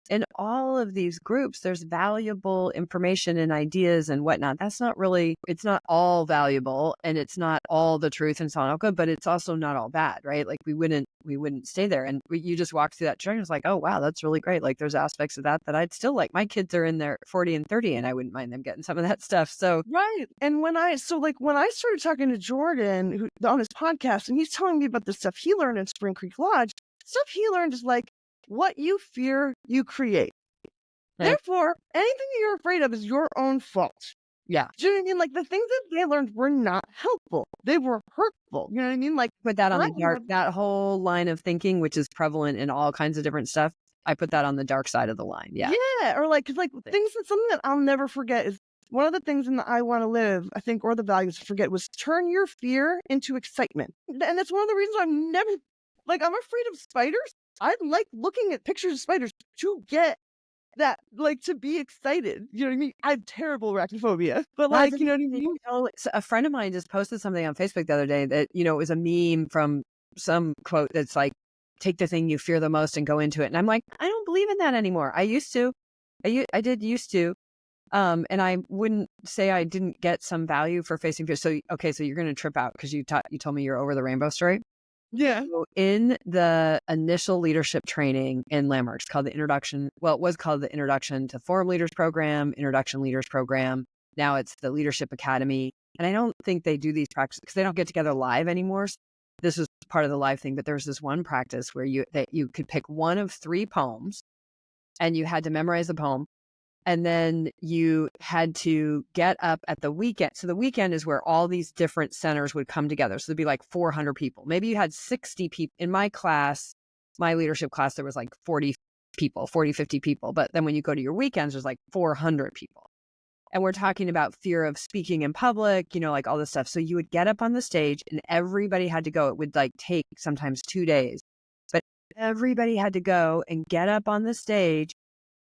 in all of these groups, there's valuable information and ideas and whatnot. That's not really, it's not all valuable, and it's not all the truth, and it's not all good, but it's also not all bad, right? Like we wouldn't stay there. And you just walked through that journey. It's like, oh, wow, that's really great. Like there's aspects of that I'd still like. My kids are in their 40 and 30, and I wouldn't mind them getting some of that stuff. So, right. And when I started talking to Jordan on his podcast, and he's telling me about the stuff he learned in Spring Creek Lodge, stuff he learned is like, what you fear, you create. Therefore, anything that you're afraid of is your own fault. Yeah. Do you know what I mean? Like the things that they learned were not helpful. They were hurtful. You know what I mean? Like put that on the dark, that whole line of thinking, which is prevalent in all kinds of different stuff. I put that on the dark side of the line. Yeah. Yeah. Or like, cause like something that I'll never forget is one of the things in the I want to live, I think, or the values to forget, was turn your fear into excitement. And that's one of the reasons I'm afraid of spiders. I like looking at pictures of spiders to get that, like, to be excited. You know what I mean? I have terrible arachnophobia, but like, you know what I mean? So a friend of mine just posted something on Facebook the other day that, it was a meme from some quote that's like, take the thing you fear the most and go into it. And I'm like, I don't believe in that anymore. I used to. I did used to. And I wouldn't say I didn't get some value for facing fear. So, okay, so you're going to trip out because you told me you're over the rainbow story. Yeah. So in the initial leadership training in Landmark, it's called the introduction. Well, it was called the Introduction to Forum Leaders Program, Introduction Leaders Program. Now it's the Leadership Academy. And I don't think they do these practices because they don't get together live anymore. So this was part of the live thing, but there's this one practice where you could pick one of 3 poems, and you had to memorize the poem. And then you had to get up at the weekend. So the weekend is where all these different centers would come together. So there'd be like 400 people. Maybe you had 60 people. In my class, my leadership class, there was like 40 people, 40, 50 people. But then when you go to your weekends, there's like 400 people. And we're talking about fear of speaking in public, like all this stuff. So you would get up on the stage and everybody had to go. It would like take sometimes 2 days. But everybody had to go and get up on the stage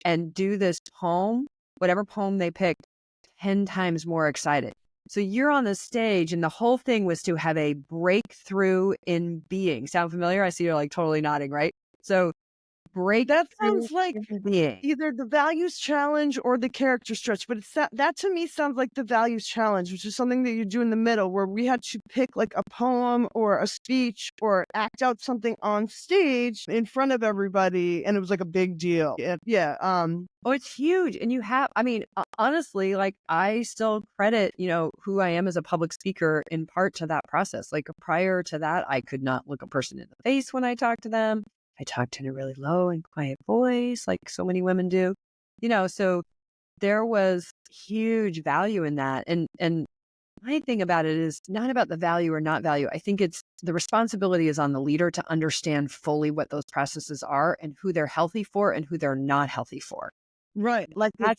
and do this poem, whatever poem they picked, 10 times more excited. So you're on the stage and the whole thing was to have a breakthrough in being. Sound familiar? I see you're like totally nodding, right? So That breakthrough sounds like in being. either the values challenge or the character stretch, but that to me sounds like the values challenge, which is something that you do in the middle, where we had to pick like a poem or a speech or act out something on stage in front of everybody, and it was like a big deal. Yeah. Oh, it's huge. And you have, I mean, honestly, like I still credit, who I am as a public speaker in part to that process. Like prior to that, I could not look a person in the face when I talked to them. I talked in a really low and quiet voice, like so many women do, so there was huge value in that. And my thing about it is not about the value or not value. I think it's the responsibility is on the leader to understand fully what those processes are and who they're healthy for and who they're not healthy for. Right. Like it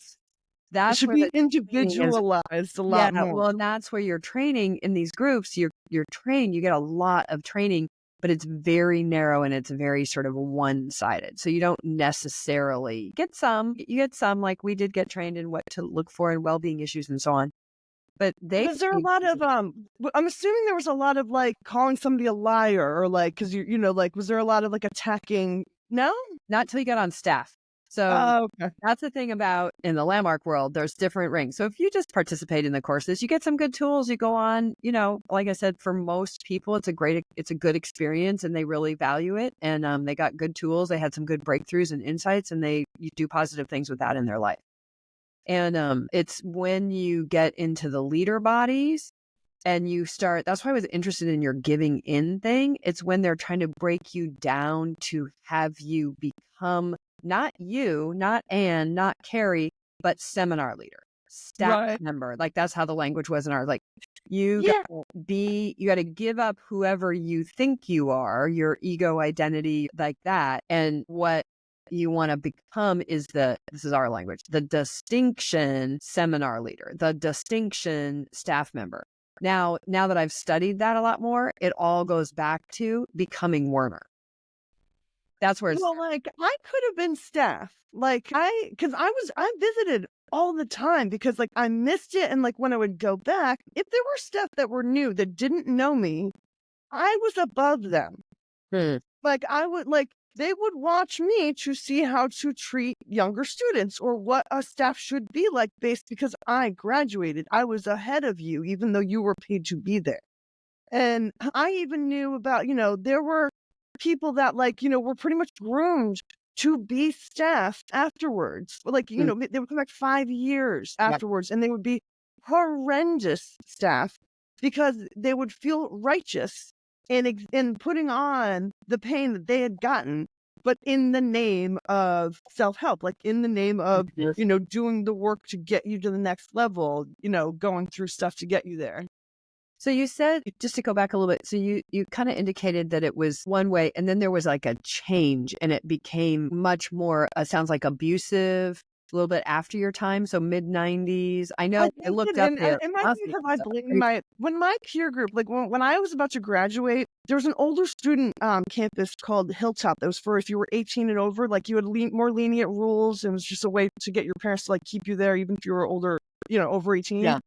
That's should where be the training is. individualized a Yeah, lot more. well, and that's where you're training in these groups. You're trained. You get a lot of training, but it's very narrow and it's very sort of one-sided. So you don't necessarily get some. You get some, like we did get trained in what to look for in well-being issues and so on. But Was there a lot of I'm assuming there was a lot of like calling somebody a liar or like because like was there a lot of like attacking? No, not till you get on staff. So oh, okay. that's the thing about in the landmark world, there's different rings. So if you just participate in the courses, you get some good tools, you go on, like I said, for most people, it's a good experience and they really value it. And they got good tools. They had some good breakthroughs and insights and you do positive things with that in their life. And it's when you get into the leader bodies and you start, that's why I was interested in your giving in thing. It's when they're trying to break you down to have you become not you, not Anne, not Kari, but seminar leader, staff Right. member. Like that's how the language was in our, like you Yeah. got to give up whoever you think you are, your ego identity like that. And what you want to become is this is our language, the distinction seminar leader, the distinction staff member. Now that I've studied that a lot more, it all goes back to becoming warmer. That's where it's. Well, like I could have been staff, because I visited all the time because like I missed it, and like when I would go back, if there were staff that were new that didn't know me, I was above them. Like they would watch me to see how to treat younger students or what a staff should be like because I graduated. I was ahead of you, even though you were paid to be there. And I even knew about, there were people that were pretty much groomed to be staff afterwards. Like, they would come back 5 years afterwards and they would be horrendous staff because they would feel righteous in putting on the pain that they had gotten, but in the name of self-help, like in the name of, doing the work to get you to the next level, going through stuff to get you there. So you said, just to go back a little bit, so you kind of indicated that it was one way and then there was like a change and it became much more, sounds like abusive a little bit after your time. So mid-90s. I know I looked up there. It might be because I blame when my peer group, like when I was about to graduate, there was an older student campus called Hilltop that was for if you were 18 and over, like you had more lenient rules. And it was just a way to get your parents to like keep you there, even if you were older, over 18. Yeah.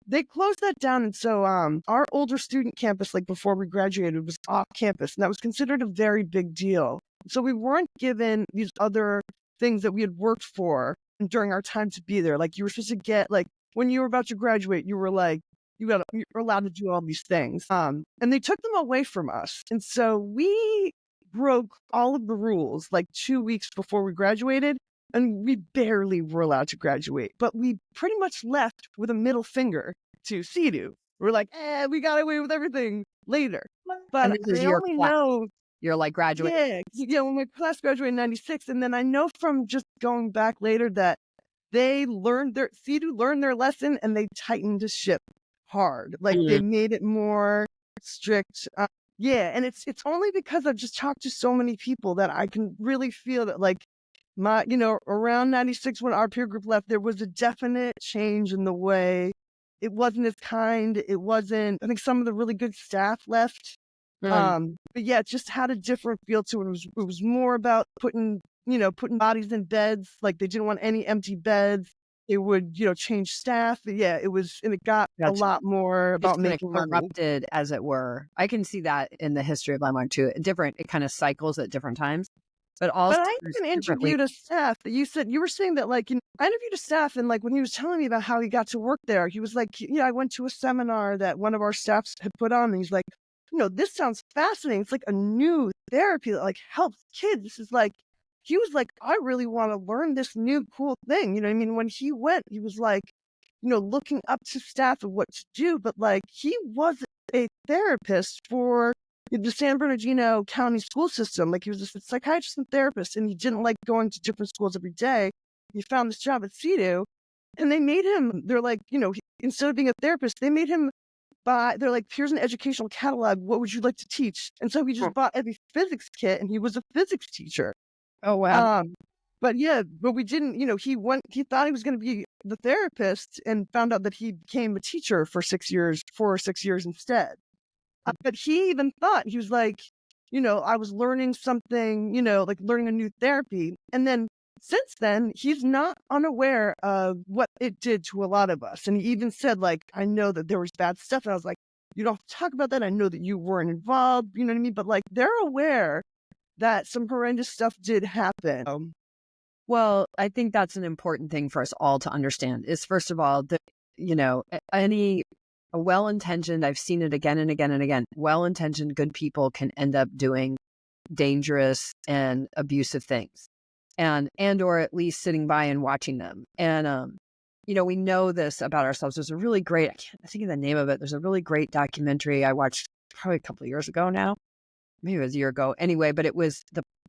They closed that down. And so our older student campus, like before we graduated, was off campus. And that was considered a very big deal. So we weren't given these other things that we had worked for during our time to be there. Like you were supposed to get, like when you were about to graduate, you were like, you're allowed to do all these things. And they took them away from us. And so we broke all of the rules like 2 weeks before we graduated. And we barely were allowed to graduate, but we pretty much left with a middle finger to C.E.D.U. We're like, we got away with everything later. But they only know. You're like graduate. Yeah, when my class graduated in 96. And then I know from just going back later that they C.E.D.U. learned their lesson and they tightened the ship hard. Like they made it more strict. And it's only because I've just talked to so many people that I can really feel that like, around 96 when our peer group left, there was a definite change in the way it wasn't as kind. It wasn't, I think some of the really good staff left. But yeah, it just had a different feel to it. It was more about putting bodies in beds. Like they didn't want any empty beds. It would, change staff. Yeah, and it got a Gotcha. lot more It's about kind of making money. corrupted, as it were. I can see that in the history of Landmark too. It kind of cycles at different times, but also But I there's even different ways. interviewed a staff that you were saying that, like, I interviewed a staff, and like when he was telling me about how he got to work there, he was like, I went to a seminar that one of our staffs had put on, and he's like, this sounds fascinating. It's like a new therapy that like helps kids. This is like, he was like, I really want to learn this new cool thing. You know what I mean? When he went, he was like, looking up to staff of what to do, but like he wasn't a therapist for the San Bernardino County school system. Like he was a psychiatrist and therapist, and he didn't like going to different schools every day. He found this job at C.E.D.U, and they made him, they're like, instead of being a therapist, they made him they're like, here's an educational catalog. What would you like to teach? And so he just bought every physics kit, and he was a physics teacher. Oh wow. But yeah, but we didn't, he thought he was going to be the therapist and found out that he became a teacher for 4 or 6 years instead. But he even thought, he was like, I was learning something, like learning a new therapy. And then since then, he's not unaware of what it did to a lot of us. And he even said, like, I know that there was bad stuff. And I was like, you don't have to talk about that. I know that you weren't involved, you know what I mean? But like, they're aware that some horrendous stuff did happen. Well, I think that's an important thing for us all to understand is, first of all, that, any well-intentioned, I've seen it again and again and again, well-intentioned good people can end up doing dangerous and abusive things, and or at least sitting by and watching them. And we know this about ourselves. There's a really great, I can't think of the name of it. There's a really great documentary I watched probably a couple of years ago now. Maybe it was a year ago. Anyway, but it was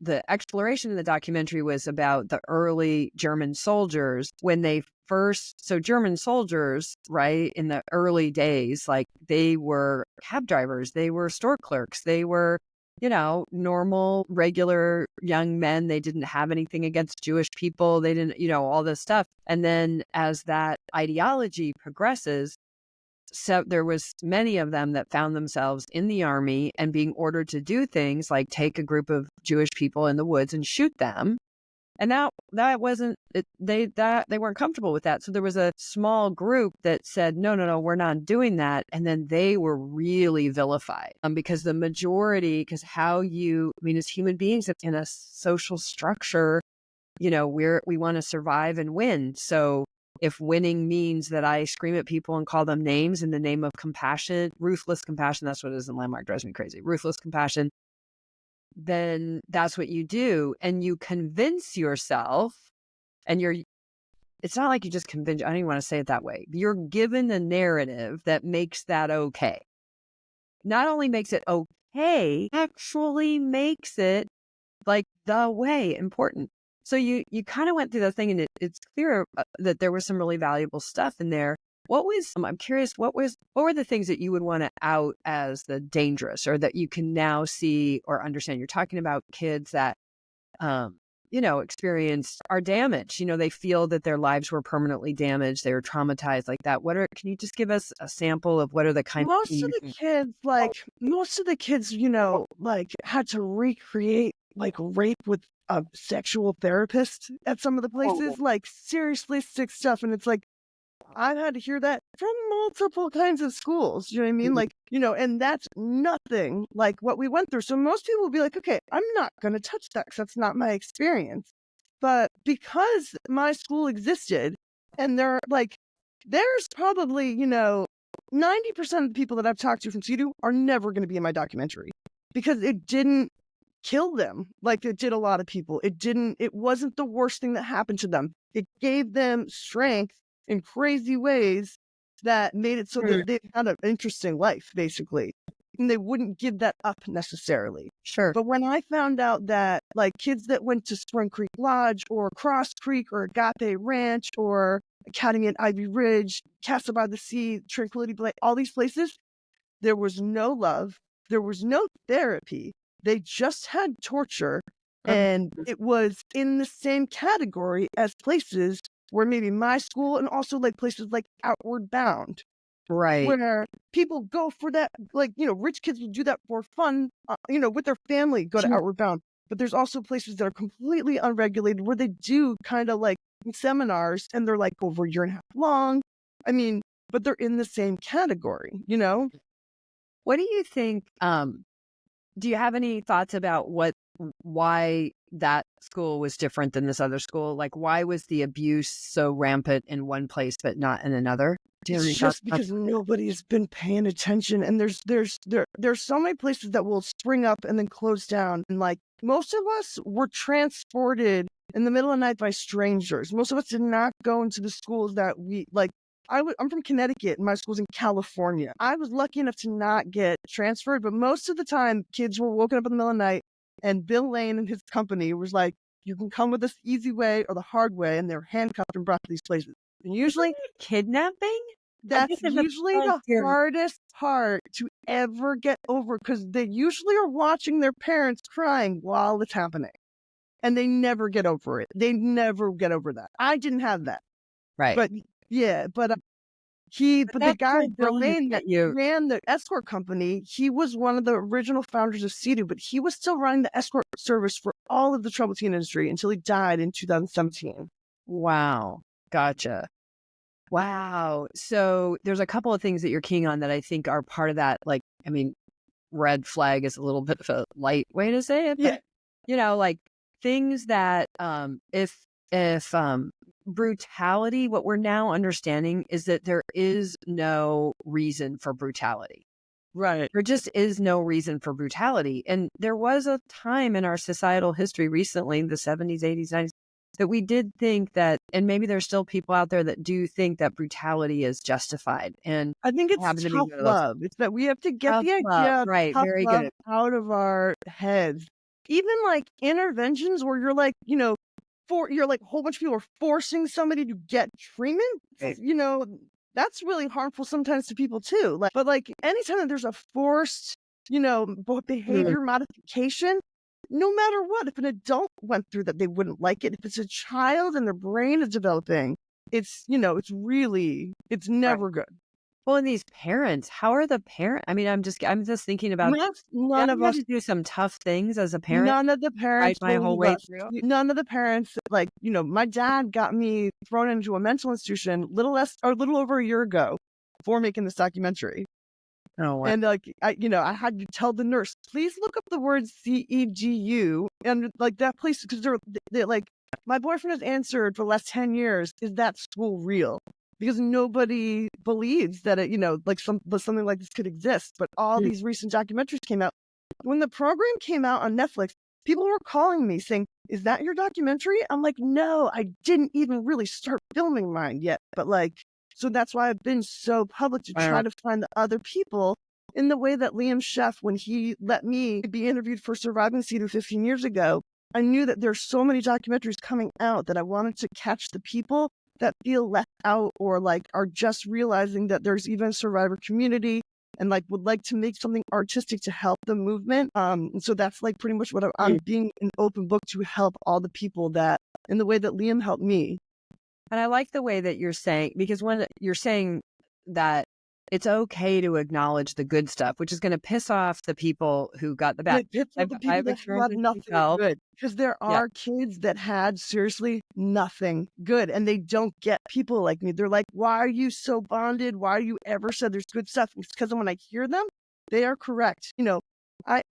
the exploration in the documentary was about the early German soldiers when they so German soldiers, right, in the early days, like they were cab drivers, they were store clerks, they were, normal, regular young men. They didn't have anything against Jewish people. They didn't, all this stuff. And then as that ideology progresses, so there was many of them that found themselves in the army and being ordered to do things like take a group of Jewish people in the woods and shoot them. And that wasn't they weren't comfortable with that. So there was a small group that said, no, we're not doing that. And then they were really vilified because the majority, because as human beings in a social structure, we want to survive and win. So if winning means that I scream at people and call them names in the name of compassion, ruthless compassion, that's what it is in Landmark, drives me crazy. Ruthless compassion, then that's what you do. And you convince yourself, and it's not like you just convince, I don't even want to say it that way. You're given a narrative that makes that okay. Not only makes it okay, actually makes it like the way important. So you kind of went through the thing, and it's clear that there was some really valuable stuff in there. I'm curious, what were the things that you would want to out as the dangerous, or that you can now see or understand? You're talking about kids that, experienced are damaged. They feel that their lives were permanently damaged. They were traumatized like that. Can you just give us a sample of what are the kind Most of the kids, like had to recreate like rape with a sexual therapist at some of the places, like seriously sick stuff. And it's like, I've had to hear that from multiple kinds of schools. You know what I mean? Like, and that's nothing like what we went through. So most people will be like, okay, I'm not going to touch that because that's not my experience. But because my school existed, and there's probably, 90% of the people that I've talked to from C.E.D.U are never going to be in my documentary because it didn't kill them like it did a lot of people. It wasn't the worst thing that happened to them. It gave them strength in crazy ways that made it so that they had an interesting life, basically. And they wouldn't give that up necessarily. Sure. But when I found out that like kids that went to Spring Creek Lodge or Cross Creek or Agape Ranch or Academy at Ivy Ridge, Casa by the Sea, Tranquility Bay, all these places, there was no love, there was no therapy. They just had torture, and it was in the same category as places where maybe my school, and also like places like Outward Bound, right, where people go for that, like, rich kids will do that for fun, with their family, go to Outward Bound. But there's also places that are completely unregulated where they do kind of like seminars and they're like over a year and a half long. I mean, but they're in the same category, you know? What do you think? Do you have any thoughts about why that school was different than this other school? Like, why was the abuse so rampant in one place but not in another? Do you have It's any thoughts just about because nobody's been paying attention, and there's so many places that will spring up and then close down. And like most of us were transported in the middle of the night by strangers. Most of us did not go into the schools that we like. I'm from Connecticut, and my school's in California. I was lucky enough to not get transferred, but most of the time, kids were woken up in the middle of the night, and Bill Lane and his company was like, "You can come with us the easy way or the hard way," and they're handcuffed and brought to these places. And usually, kidnapping? that's usually the hardest part to ever get over because they usually are watching their parents crying while it's happening. And they never get over it. They never get over that. I didn't have that. Right. But yeah, but the guy, Berlin, that ran the escort company, he was one of the original founders of C.E.D.U, but he was still running the escort service for all of the troubled teen industry until he died in 2017. Wow. Gotcha. Wow. So there's a couple of things that you're keying on that I think are part of that. Like, I mean, red flag is a little bit of a light way to say it, but, Yeah. you know, like things that, if brutality, what we're now understanding is that there is no reason for brutality. Right. There just is no reason for brutality. And there was a time in our societal history recently, the 70s, 80s, 90s, that we did think that, and maybe there's still people out there that do think that brutality is justified. And I think it's happen to be tough one of those. love. It's that we have to get Tough the love, idea of right, tough very love good. out of our heads. Even like interventions where you're like, you know, you're like a whole bunch of people are forcing somebody to get treatment. Right. You know, that's really harmful sometimes to people too. Like, but like anytime that there's a forced, you know, behavior modification, no matter what, if an adult went through that, they wouldn't like it. If it's a child and their brain is developing, it's, you know, it's never good. Well, and these parents, how are the parents? I mean, I'm just thinking about None of us to do some tough things as a parent. None of the parents my whole believe way us. through. None of the parents, like, you know, my dad got me thrown into a mental institution a little over a year ago before making this documentary. Oh, wow. And like, I had to tell the nurse, please look up the word C.E.D.U. And like that place, because they're like, my boyfriend has answered for the last 10 years, is that school real? Because nobody believes that it, you know, like something like this could exist. But all these recent documentaries came out. When the program came out on Netflix, people were calling me saying, is that your documentary? I'm like, no, I didn't even really start filming mine yet. But like, so that's why I've been so public to try to find the other people in the way that Liam Sheff, when he let me be interviewed for Surviving C.E.D.U 15 years ago, I knew that there's so many documentaries coming out that I wanted to catch the people that feel left out or like are just realizing that there's even a survivor community and like would like to make something artistic to help the movement. And so that's like pretty much what I'm being an open book to help all the people that in the way that Liam helped me. And I like the way that you're saying, because when you're saying that it's okay to acknowledge the good stuff, which is going to piss off the people who got the bad. The people that had nothing good, because there are kids that had seriously nothing good, and they don't get people like me. They're like, "Why are you so bonded? Why you ever said there's good stuff?" It's because when I hear them, they are correct. You know, I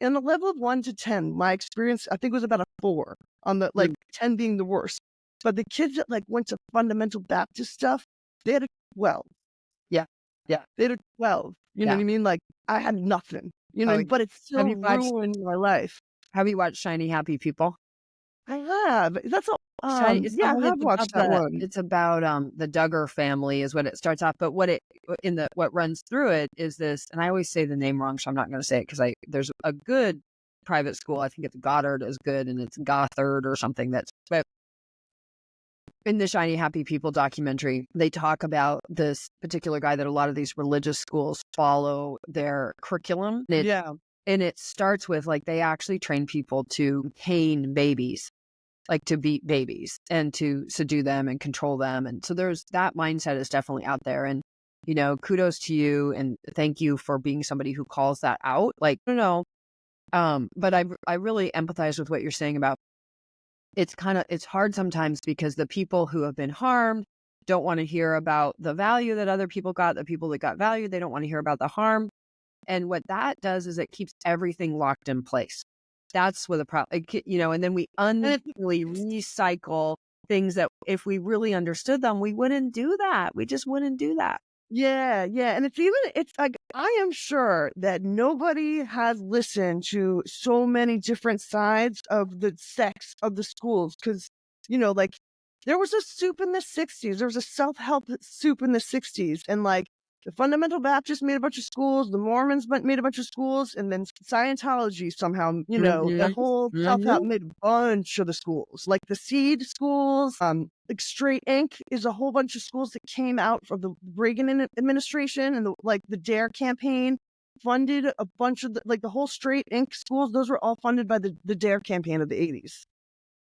in a level of 1 to 10, my experience I think was about a 4 on the 10 being the worst. But the kids that like went to fundamental Baptist stuff, they had a 12. Yeah, they had a 12. You know what I mean? Like, I had nothing. You know, but it still ruined my life. Have you watched Shiny Happy People? I have. That's all. I have watched that one. It's about the Duggar family is what it starts off, but what runs through it is this, and I always say the name wrong, so I'm not going to say it because there's a good private school. I think it's Goddard is good, and it's Gothard or something. But in the Shiny Happy People documentary, they talk about this particular guy that a lot of these religious schools follow their curriculum. And it starts with like they actually train people to cane babies, like to beat babies and to subdue them and control them. And so there's that mindset is definitely out there. And, you know, kudos to you and thank you for being somebody who calls that out. Like, I don't know. But I really empathize with what you're saying about it's hard sometimes because the people who have been harmed don't want to hear about the value that other people got. The people that got value, they don't want to hear about the harm. And what that does is it keeps everything locked in place. That's where the problem, and then we unknowingly recycle things that if we really understood them, we wouldn't do that. We just wouldn't do that. Yeah. And it's like, I am sure that nobody has listened to so many different sides of the sex of the schools. Cause, like there was a soup in the 60s. There was a self-help soup in the 60s. And like the Fundamental Baptists made a bunch of schools, the Mormons made a bunch of schools, and then Scientology somehow, the whole self-help made a bunch of the schools, like the C.E.D.U schools, like Straight Inc. is a whole bunch of schools that came out from the Reagan administration, and the DARE campaign funded a bunch of the whole Straight Inc. schools. Those were all funded by the DARE campaign of the 80s.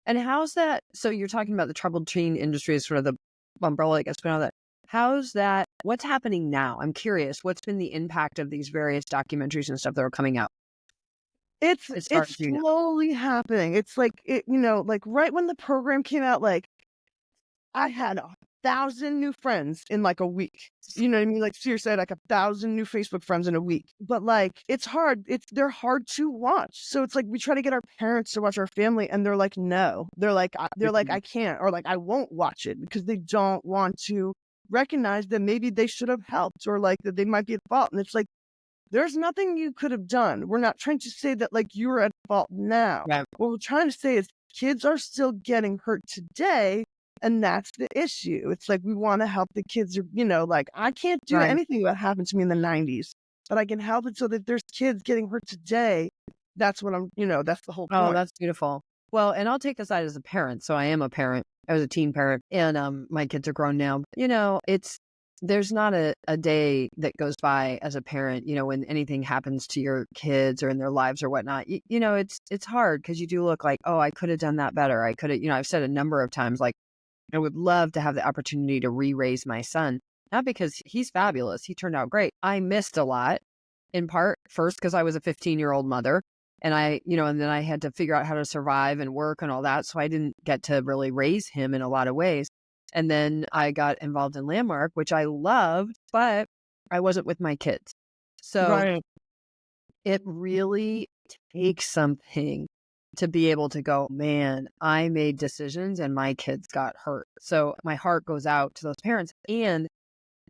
And how's that? So you're talking about the troubled teen industry as sort of the umbrella, I guess, but all that. How's that? What's happening now? I'm curious. What's been the impact of these various documentaries and stuff that are coming out? It's slowly happening. It's like like right when the program came out, like I had 1,000 new friends in like a week. You know what I mean? Like seriously, like 1,000 new Facebook friends in a week. But like it's hard. They're hard to watch. So it's like we try to get our parents to watch our family, and they're like, no. They're like I can't, or like I won't watch it because they don't want to recognize that maybe they should have helped, or like that they might be at fault. And it's like there's nothing you could have done. We're not trying to say that like you're at fault now. Right. What we're trying to say is kids are still getting hurt today. And that's the issue. It's like we want to help the kids, like I can't do anything that happened to me in the 90s, but I can help it so that there's kids getting hurt today. That's what that's the whole point. Oh, that's beautiful. Well, and I'll take the side as a parent. So I am a parent. I was a teen parent, and my kids are grown now. There's not a day that goes by as a parent, when anything happens to your kids or in their lives or whatnot. It's hard because you do look like, oh, I could have done that better. I could have, I've said a number of times, like, I would love to have the opportunity to re-raise my son, not because he's fabulous. He turned out great. I missed a lot, in part, first, because I was a 15-year-old mother, and and then I had to figure out how to survive and work and all that. So I didn't get to really raise him in a lot of ways. And then I got involved in Landmark, which I loved, but I wasn't with my kids. So it really takes something to be able to go, man, I made decisions and my kids got hurt. So my heart goes out to those parents. And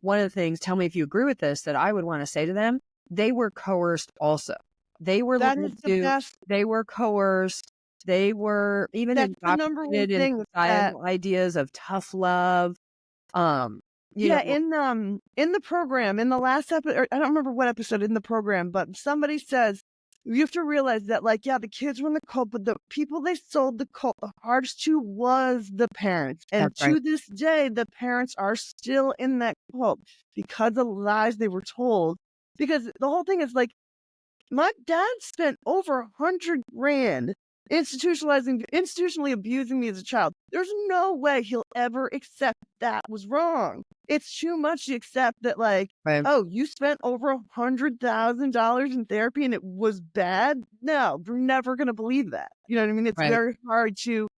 one of the things, tell me if you agree with this, that I would want to say to them, they were coerced also. They were they were coerced. They were even indoctrinated in societal ideas of tough love. In the program, in the last episode, I don't remember what episode in the program, but somebody says, you have to realize that, like, yeah, the kids were in the cult, but the people they sold the cult the hardest to was the parents. And to this day, the parents are still in that cult because of the lies they were told. Because the whole thing is like, my dad spent over $100,000 institutionally abusing me as a child. There's no way he'll ever accept that was wrong. It's too much to accept that, like, oh, you spent over $100,000 in therapy and it was bad. No, we're never going to believe that. You know what I mean? It's very hard to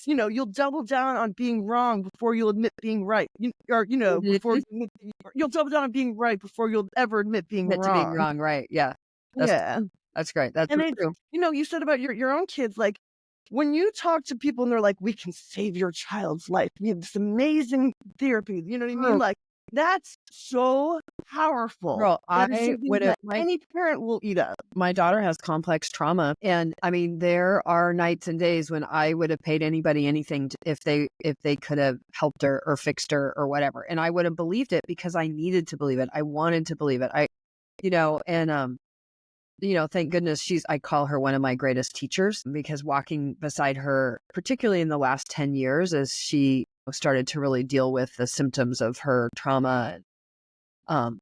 you'll double down on being wrong before you'll admit being right. Before you'll double down on being right before you'll ever admit being wrong. To being wrong, right? Yeah. That's great. That's true. You said about your own kids, like when you talk to people and they're like, we can save your child's life. We have this amazing therapy. You know what I mean? Like that's so powerful. Girl, any parent will eat up. My daughter has complex trauma. And I mean, there are nights and days when I would have paid anybody anything if they could have helped her or fixed her or whatever. And I would have believed it because I needed to believe it. I wanted to believe it. Thank goodness I call her one of my greatest teachers, because walking beside her, particularly in the last 10 years, as she started to really deal with the symptoms of her trauma and,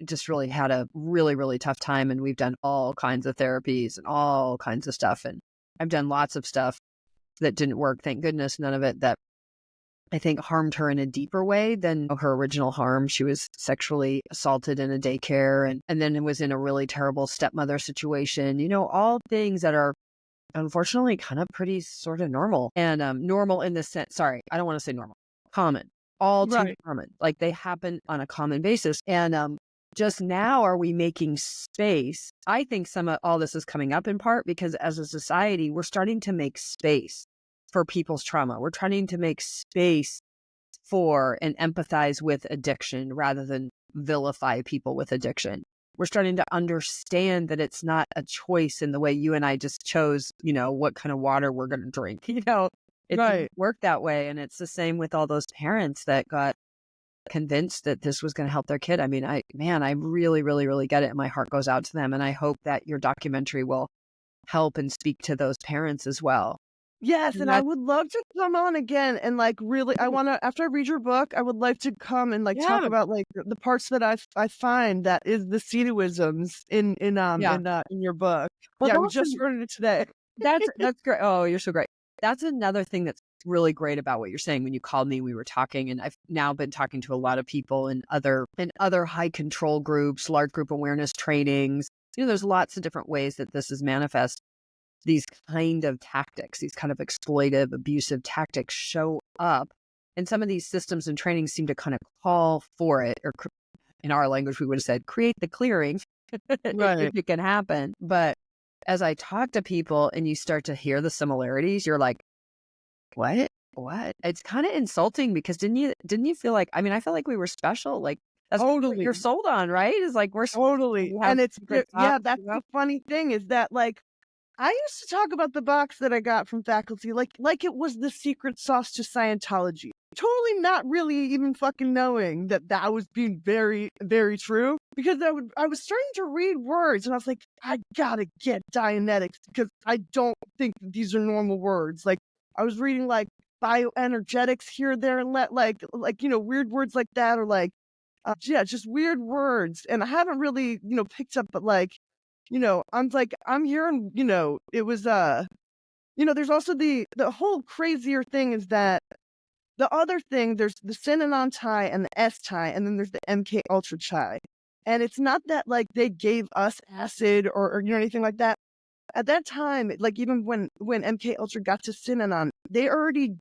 just really had a really, really tough time. And we've done all kinds of therapies and all kinds of stuff. And I've done lots of stuff that didn't work. Thank goodness, none of it that I think harmed her in a deeper way than her original harm. She was sexually assaulted in a daycare and then it was in a really terrible stepmother situation, all things that are unfortunately kind of pretty sort of normal. And normal in the sense, sorry, I don't want to say normal, common, all too Right. common. Like they happen on a common basis. And just now are we making space? I think some of all this is coming up in part because as a society, we're starting to make space for people's trauma. We're trying to make space for and empathize with addiction rather than vilify people with addiction. We're starting to understand that it's not a choice in the way you and I just chose, what kind of water we're going to drink. It doesn't Right. work that way. And it's the same with all those parents that got convinced that this was going to help their kid. I mean, I really, really, really get it. And my heart goes out to them. And I hope that your documentary will help and speak to those parents as well. Yes, And and I that's, would love to come on again and like really I want to after I read your book, I would like to come and like talk yeah, about like the parts that I find that is the C.E.D.Uisms yeah. in your book. Well, Yeah, we just learned it today. that's great. Oh, you're so great. That's another thing that's really great about what you're saying. When you called me, we were talking, and I've now been talking to a lot of people in other high control groups, large group awareness trainings. There's lots of different ways that this is manifest. These kind of tactics, these kind of exploitive, abusive tactics show up. And some of these systems and trainings seem to kind of call for it, or in our language, we would have said, create the clearing if Right. it can happen. But as I talk to people and you start to hear the similarities, you're like, what? What? It's kind of insulting because didn't you feel like, I mean, I felt like we were special. Like that's what Totally. you're sold on, right? Is like we're special, Totally. we have And it's secret yeah, sauce, that's the funny thing is that like I used to talk about the box that I got from faculty like it was the secret sauce to Scientology. Totally not really even fucking knowing that that was being very, very true because I was starting to read words and I was like, I gotta get Dianetics because I don't think that these are normal words. Like I was reading like bioenergetics here, there, and weird words like that or like, yeah, just weird words. And I haven't really, picked up, but like, I'm like, I'm hearing, it was, there's also the whole crazier thing is that the other thing, there's the Sinanon tie and the S tie, and then there's the MK Ultra tie. And it's not that like they gave us acid or anything like that. At that time, like even when MK Ultra got to Sinanon, they already,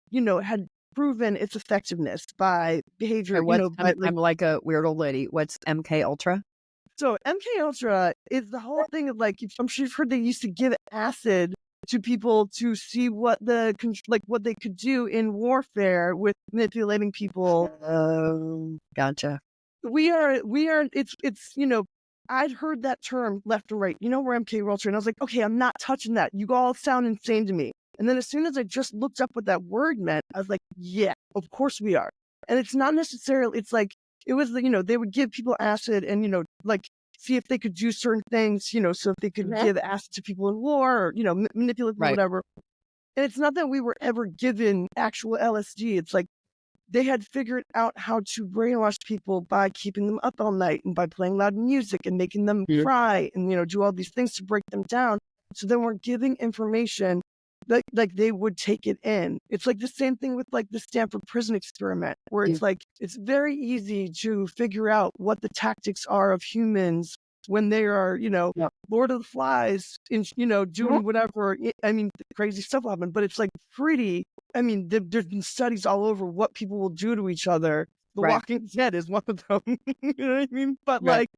had proven its effectiveness by behavior, and what's by like I'm like a weird old lady. What's MK Ultra? so MK Ultra is the whole thing of like I'm sure you've heard they used to give acid to people to see what what they could do in warfare with manipulating people. Gotcha. We are it's I'd heard that term left and right. We're MK Ultra, and I was like, okay, I'm not touching that. You all sound insane to me. And then as soon as I just looked up what that word meant, I was like, yeah, of course we are. And it's not necessarily. It's like it was they would give people acid and like see if they could do certain things. So if they could give acid to people in war or manipulate them, Right. whatever. And it's not that we were ever given actual LSD. It's like they had figured out how to brainwash people by keeping them up all night and by playing loud music and making them cry and, do all these things to break them down. So then we're giving information that like they would take it in. It's like the same thing with like the Stanford prison experiment, where it's like, it's very easy to figure out what the tactics are of humans when they are, Lord of the Flies, doing whatever. I mean, crazy stuff will happen, but it's like there's been studies all over what people will do to each other. The Right. Walking Dead is one of them. You know what I mean? But Right. like,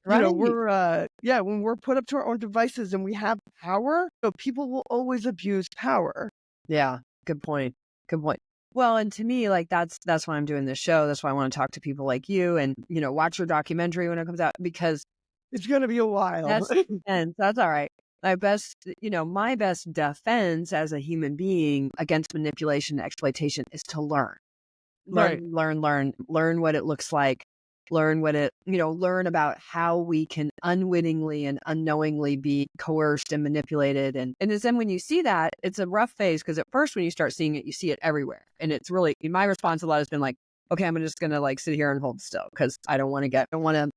Right. we're when we're put up to our own devices and we have power, people will always abuse power. Yeah. Good point. Good point. Well, and to me, like that's why I'm doing this show. That's why I want to talk to people like you and, watch your documentary when it comes out because It's going to be a while. that's all right. My best defense as a human being against manipulation and exploitation is to learn. Right. Learn what it looks like, learn about how we can unwittingly and unknowingly be coerced and manipulated. And then when you see that, it's a rough phase because at first when you start seeing it, you see it everywhere. And it's really, my response a lot has been like, okay, I'm just going to like sit here and hold still because I don't want to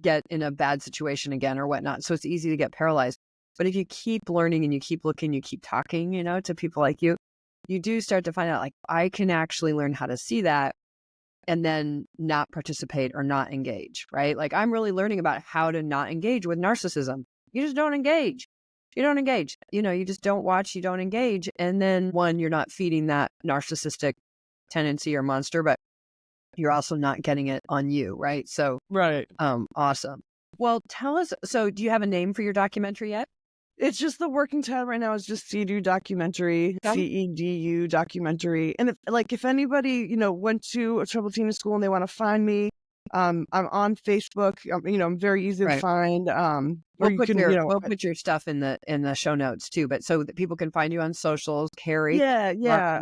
get in a bad situation again or whatnot. So it's easy to get paralyzed. But if you keep learning and you keep looking, you keep talking, to people like you do start to find out like I can actually learn how to see that and then not participate or not engage, right? Like I'm really learning about how to not engage with narcissism. You just don't engage. you don't engage. You just don't watch, you don't engage. And then one, you're not feeding that narcissistic tendency or monster, but you're also not getting it on you, right? So, Right. awesome. Well, tell us, so do you have a name for your documentary yet? It's just the working title right now is just C.E.D.U documentary, Okay. C-E-D-U documentary. And if anybody, went to a troubled teen school and they want to find me, I'm on Facebook. I'm very easy to Right. find. Or We'll you put can, we'll put your stuff in the show notes too, but so that people can find you on socials, Kari. yeah, Karibunn. Yeah,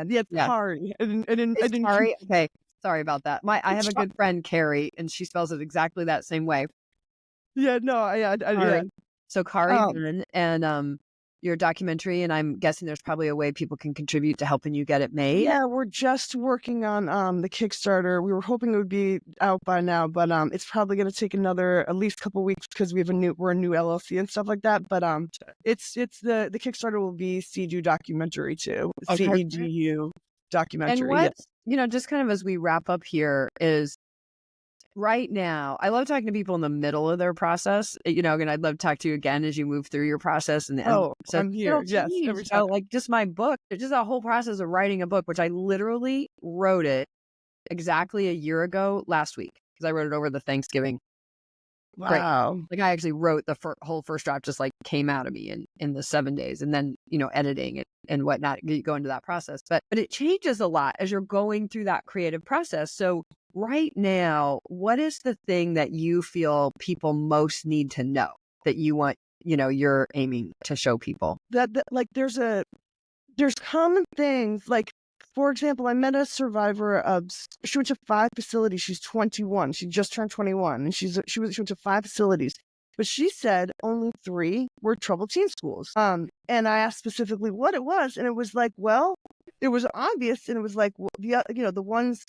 it's Yeah. Kari. I didn't Kari. Okay. Sorry about that. I have a good friend, Kari, and she spells it exactly that same way. Yeah, no, yeah. Kari. So Kari Um, Bunn, and your documentary, and I'm guessing there's probably a way people can contribute to helping you get it made. Yeah, we're just working on the Kickstarter. We were hoping it would be out by now, but it's probably going to take at least couple weeks because we're a new LLC and stuff like that. But it's the Kickstarter will be C.E.D.U documentary too. Okay. C.E.D.U documentary. And what, just kind of as we wrap up here is right now, I love talking to people in the middle of their process, and I'd love to talk to you again as you move through your process. I'm here. Yes, every time. Like just my book, just a whole process of writing a book, which I literally wrote it exactly a year ago last week because I wrote it over the Thanksgiving. Wow. Like I actually wrote the whole first draft, just like came out of me in the 7 days, and then editing it and whatnot. You go into that process, but it changes a lot as you're going through that creative process. So right now, what is the thing that you feel people most need to know that you want, you're aiming to show people? That like there's common things like. For example, I met a survivor she went to 5 facilities. She's 21. She just turned 21, and she went to 5 facilities. But she said only 3 were troubled teen schools. And I asked specifically what it was, and it was like, well, it was obvious, and it was like the ones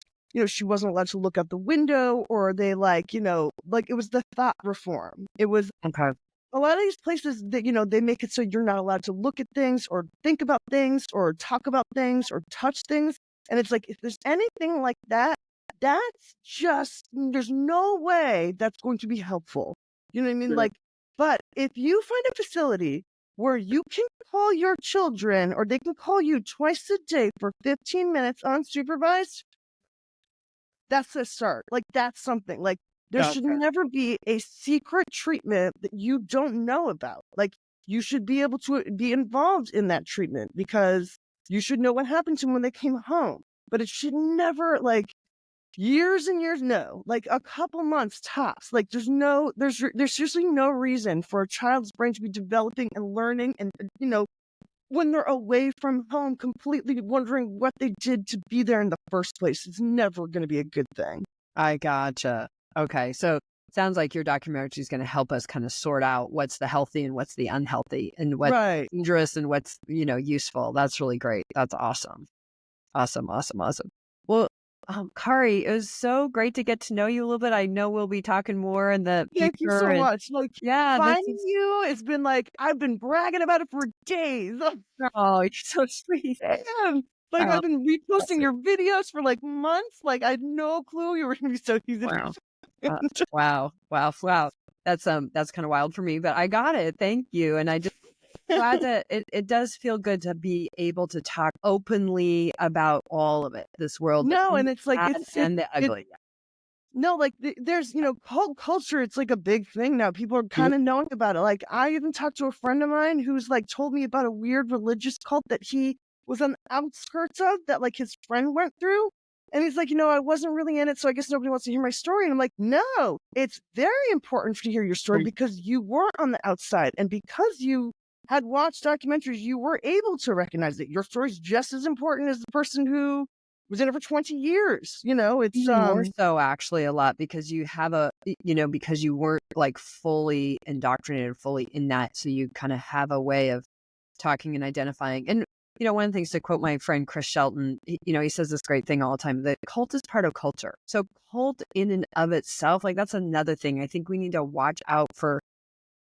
she wasn't allowed to look out the window, or they like it was the thought reform. It was Okay. a lot of these places that, they make it so you're not allowed to look at things or think about things or talk about things or touch things. And it's like, if there's anything like that, that's just, there's no way that's going to be helpful. You know what I mean? Sure. Like, but if you find a facility where you can call your children or they can call you twice a day for 15 minutes unsupervised, that's a start. Like, that's something. Like, there should never be a secret treatment that you don't know about. Like, you should be able to be involved in that treatment because you should know what happened to them when they came home. But it should never, like, years and years, no, like a couple months tops. Like, there's seriously no reason for a child's brain to be developing and learning and, when they're away from home, completely wondering what they did to be there in the first place. It's never going to be a good thing. I gotcha. Okay. So it sounds like your documentary is going to help us kind of sort out what's the healthy and what's the unhealthy and what's dangerous and what's, useful. That's really great. That's awesome. Awesome. Well, Kari, it was so great to get to know you a little bit. I know we'll be talking more in the future. Thank you so much. Like, yeah, finding you, it's been like, I've been bragging about it for days. Oh, you're so sweet. Like, I've been reposting your videos for like months. Like, I had no clue you were going to be so easy to Wow. That's kind of wild for me, but I got it. Thank you. And I just glad that it does feel good to be able to talk openly about all of it. This world. No, and it's like and the ugly. No, like there's, cult culture. It's like a big thing now. People are kind of knowing about it. Like, I even talked to a friend of mine who's like told me about a weird religious cult that he was on the outskirts of, that like his friend went through. And he's like, I wasn't really in it, so I guess nobody wants to hear my story. And I'm like, no, it's very important to hear your story because you weren't on the outside. And because you had watched documentaries, you were able to recognize that your story's just as important as the person who was in it for 20 years. It's more so actually a lot because you have because you weren't like fully indoctrinated, fully in that. So you kind of have a way of talking and identifying. And, one of the things, to quote my friend Chris Shelton, he says this great thing all the time, that cult is part of culture. So cult in and of itself, like that's another thing I think we need to watch out for.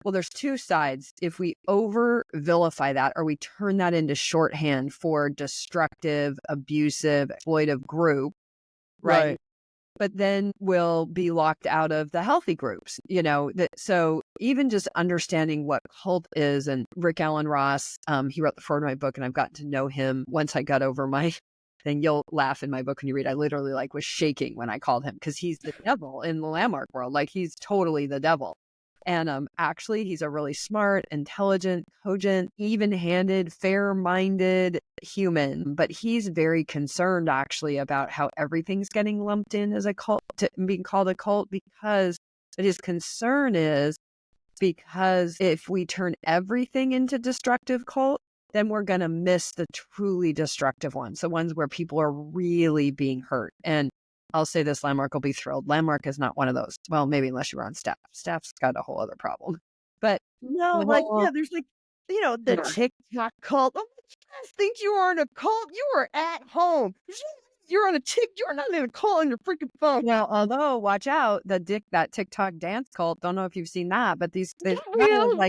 Well, there's 2 sides. If we over vilify that, or we turn that into shorthand for destructive, abusive, exploitive group, right? but then will be locked out of the healthy groups, so even just understanding what cult is, and Rick Allen Ross, he wrote the foreword of my book, and I've gotten to know him once I got over my thing. You'll laugh in my book when you read, I literally was shaking when I called him, because he's the devil in the landmark world. Like, he's totally the devil. And actually, he's a really smart, intelligent, cogent, even-handed, fair-minded human. But he's very concerned, actually, about how everything's getting lumped in as a cult, being called a cult, because his concern is, because if we turn everything into destructive cult, then we're going to miss the truly destructive ones, the ones where people are really being hurt. And I'll say this, Landmark will be thrilled. Landmark is not one of those. Well, maybe unless you were on staff. Staff's got a whole other problem. But No, there's the TikTok cult. Oh, you guys think you are in a cult? You are at home. You're on a you're not in a cult on your freaking phone. Now, although, watch out, that TikTok dance cult, don't know if you've seen that, but these guys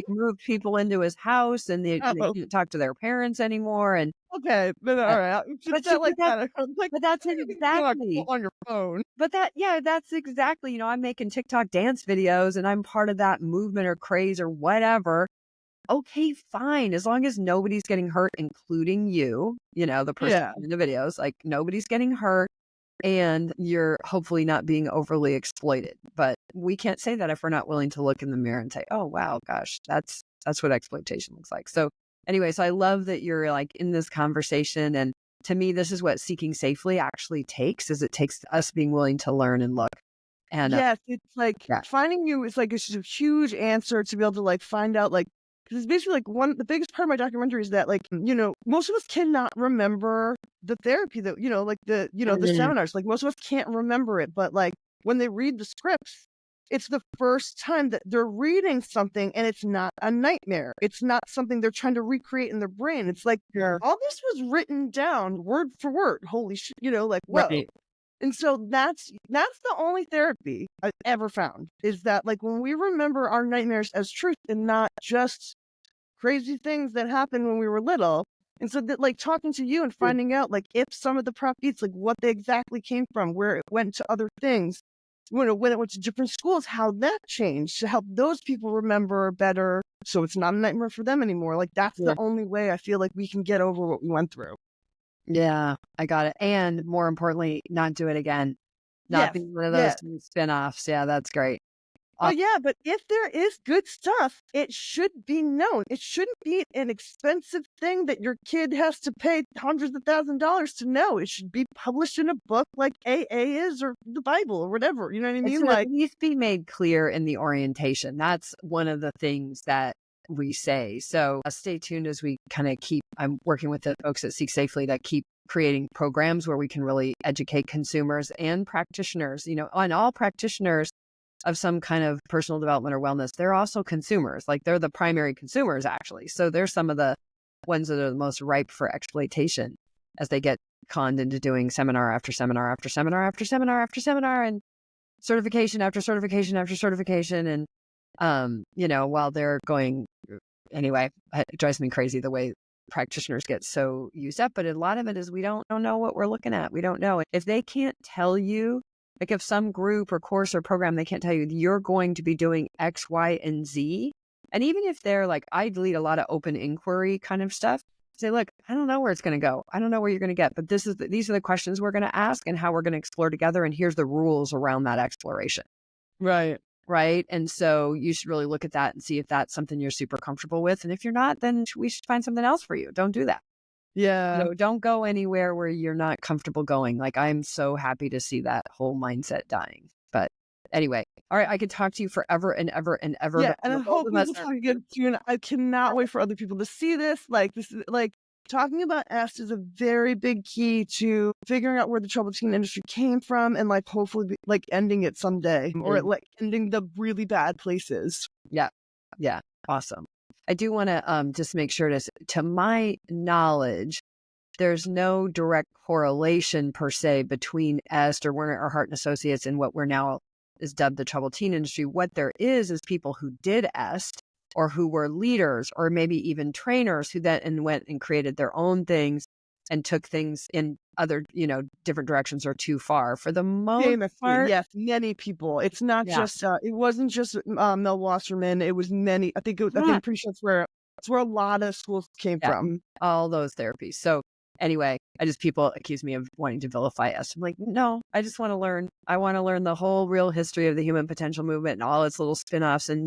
moved people into his house, and they can't talk to their parents anymore. And okay, but all right, but that's exactly on your phone. But that's exactly, I'm making TikTok dance videos, and I'm part of that movement or craze or whatever. Okay, fine. As long as nobody's getting hurt, including you, the person in the videos, like, nobody's getting hurt, and you're hopefully not being overly exploited. But we can't say that if we're not willing to look in the mirror and say, oh, wow, gosh, that's what exploitation looks like. So anyway, so I love that you're in this conversation. And to me, this is what seeking safely actually takes, is it takes us being willing to learn and look. And yes, it's finding you is it's a huge answer to be able to find out, because it's basically the biggest part of my documentary is that most of us cannot remember the therapy that the seminars, most of us can't remember it, but when they read the scripts, it's the first time that they're reading something, and it's not a nightmare. It's not something they're trying to recreate in their brain. It's all this was written down word for word. Holy shit, whoa. Right. And so that's the only therapy I've ever found, is that when we remember our nightmares as truth and not just crazy things that happened when we were little. And so that talking to you and finding out if some of the prop beats, what they exactly came from, where it went to other things, when it went to different schools, how that changed to help those people remember better, so it's not a nightmare for them anymore. That's the only way I feel like we can get over what we went through. Yeah, I got it. And more importantly, not do it again. Not be one of those spin-offs. Yeah, that's great. Oh, yeah, but if there is good stuff, it should be known. It shouldn't be an expensive thing that your kid has to pay hundreds of $1,000s to know. It should be published in a book like AA is, or the Bible, or whatever. You know what I mean? It at least be made clear in the orientation. That's one of the things that we say. So stay tuned as we kind of I'm working with the folks at Seek Safely to keep creating programs where we can really educate consumers and practitioners, on all practitioners of some kind of personal development or wellness. They're also consumers. They're the primary consumers, actually. So they're some of the ones that are the most ripe for exploitation, as they get conned into doing seminar after seminar after seminar after seminar after seminar, and certification after certification after certification. And, while they're going, anyway, it drives me crazy the way practitioners get so used up. But a lot of it is we don't know what we're looking at. We don't know. If they can't tell you, if some group or course or program, they can't tell you you're going to be doing X, Y, and Z. And even if they're I delete a lot of open inquiry kind of stuff, say, look, I don't know where it's going to go. I don't know where you're going to get, but these are the questions we're going to ask and how we're going to explore together. And here's the rules around that exploration. Right. Right. And so you should really look at that and see if that's something you're super comfortable with. And if you're not, then we should find something else for you. Don't do that. Yeah. Don't go anywhere where you're not comfortable going. I'm so happy to see that whole mindset dying. But anyway, all right, I could talk to you forever and ever and ever. Yeah, and I hope people talk again to you. And I cannot wait for other people to see this. This is talking about S is a very big key to figuring out where the troubled teen industry came from, and hopefully ending it someday, or ending the really bad places. Yeah. Awesome. I do want to just make sure to my knowledge, there's no direct correlation per se between EST or Werner or Hart and Associates and what we're now is dubbed the troubled teen industry. What there is people who did EST, or who were leaders, or maybe even trainers, who then went and created their own things and took things in other, different directions or too far. For the most Famously, part, yes, many people. It's not yeah, just, it wasn't just Mel Wasserman. It was many. I think I'm pretty sure it's where a lot of schools came yeah, from. all those therapies. So anyway, people accuse me of wanting to vilify us. I'm like, no, I just want to learn. I want to learn the whole real history of the human potential movement and all its little spin-offs and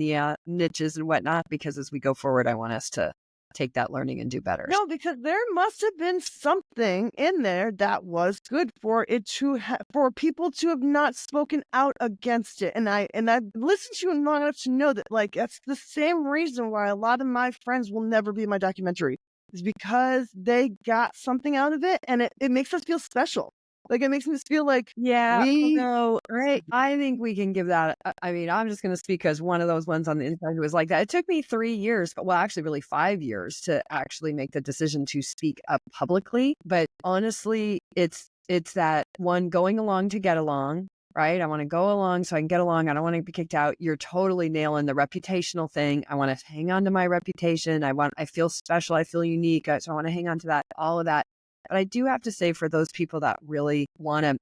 niches and whatnot, because as we go forward, I want us to take that learning and do better. No, because there must have been something in there that was good for it to for people to have not spoken out against it. And I've listened to you long enough to know that, like, that's the same reason why a lot of my friends will never be in my documentary, is because they got something out of it, and it makes us feel special. Like, it makes us feel like Yeah, we. no, right. I think we can give that. I mean, I'm just going to speak as one of those ones on the inside who was like that. It took me 3 years, well, actually, really 5 years to actually make the decision to speak up publicly. But honestly, it's that one, going along to get along, right? I want to go along so I can get along. I don't want to be kicked out. You're totally nailing the reputational thing. I want to hang on to my reputation. I feel special. I feel unique. So I want to hang on to that, all of that. But I do have to say, for those people that really want to,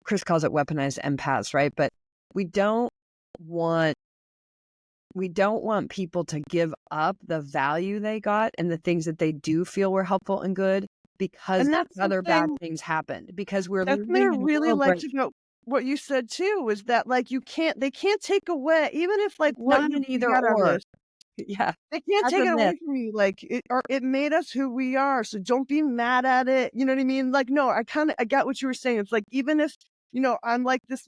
Chris calls it weaponized empaths, right? But we don't want people to give up the value they got and the things that they do feel were helpful and good, because And that's other bad something. things happened, because we're That's something I living in a really world where liked about what you said too, is that, like, they can't take away, even if, like, it's what not an you either got out of or. this, Yeah. they can't That's take a it myth. away from you. Like, it made us who we are. So don't be mad at it. You know what I mean? Like, no, I got what you were saying. It's like, even if, I'm like this,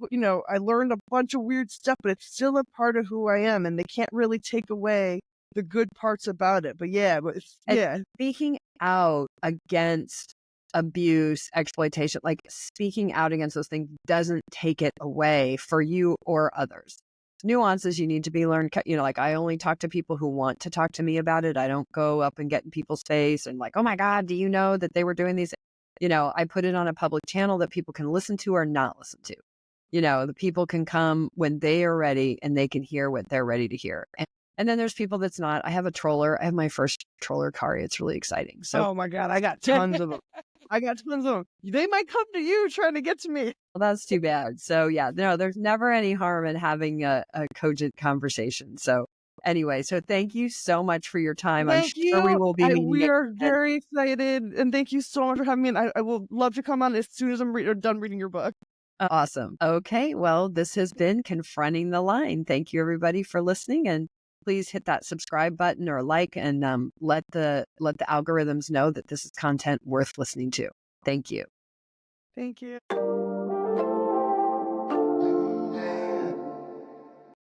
I learned a bunch of weird stuff, but it's still a part of who I am, and they can't really take away the good parts about it. But yeah, And yeah. speaking out against abuse, exploitation, like speaking out against those things doesn't take it away for you or others. Nuances you need to be learned, like I only talk to people who want to talk to me about it. I don't go up and get in people's face and like, oh my God, do you know that they were doing these? I put it on a public channel that people can listen to or not listen to. The people can come when they are ready and they can hear what they're ready to hear. And then there's people that's not. I have a troller. I have my first troller, Kari. It's really exciting. So Oh my God, I got tons of them. I got tons of them. They might come to you trying to get to me. well, that's too bad. So yeah, no, there's never any harm in having a cogent conversation. So anyway, so thank you so much for your time. I'm Thank sure we you. will be meeting We are again. very excited, and thank you so much for having me. And I will love to come on as soon as I'm done reading your book. Awesome. Okay, well, this has been Confronting the Line. Thank you, everybody, for listening, and please hit that subscribe button or like, and let the algorithms know that this is content worth listening to. Thank you. Thank you.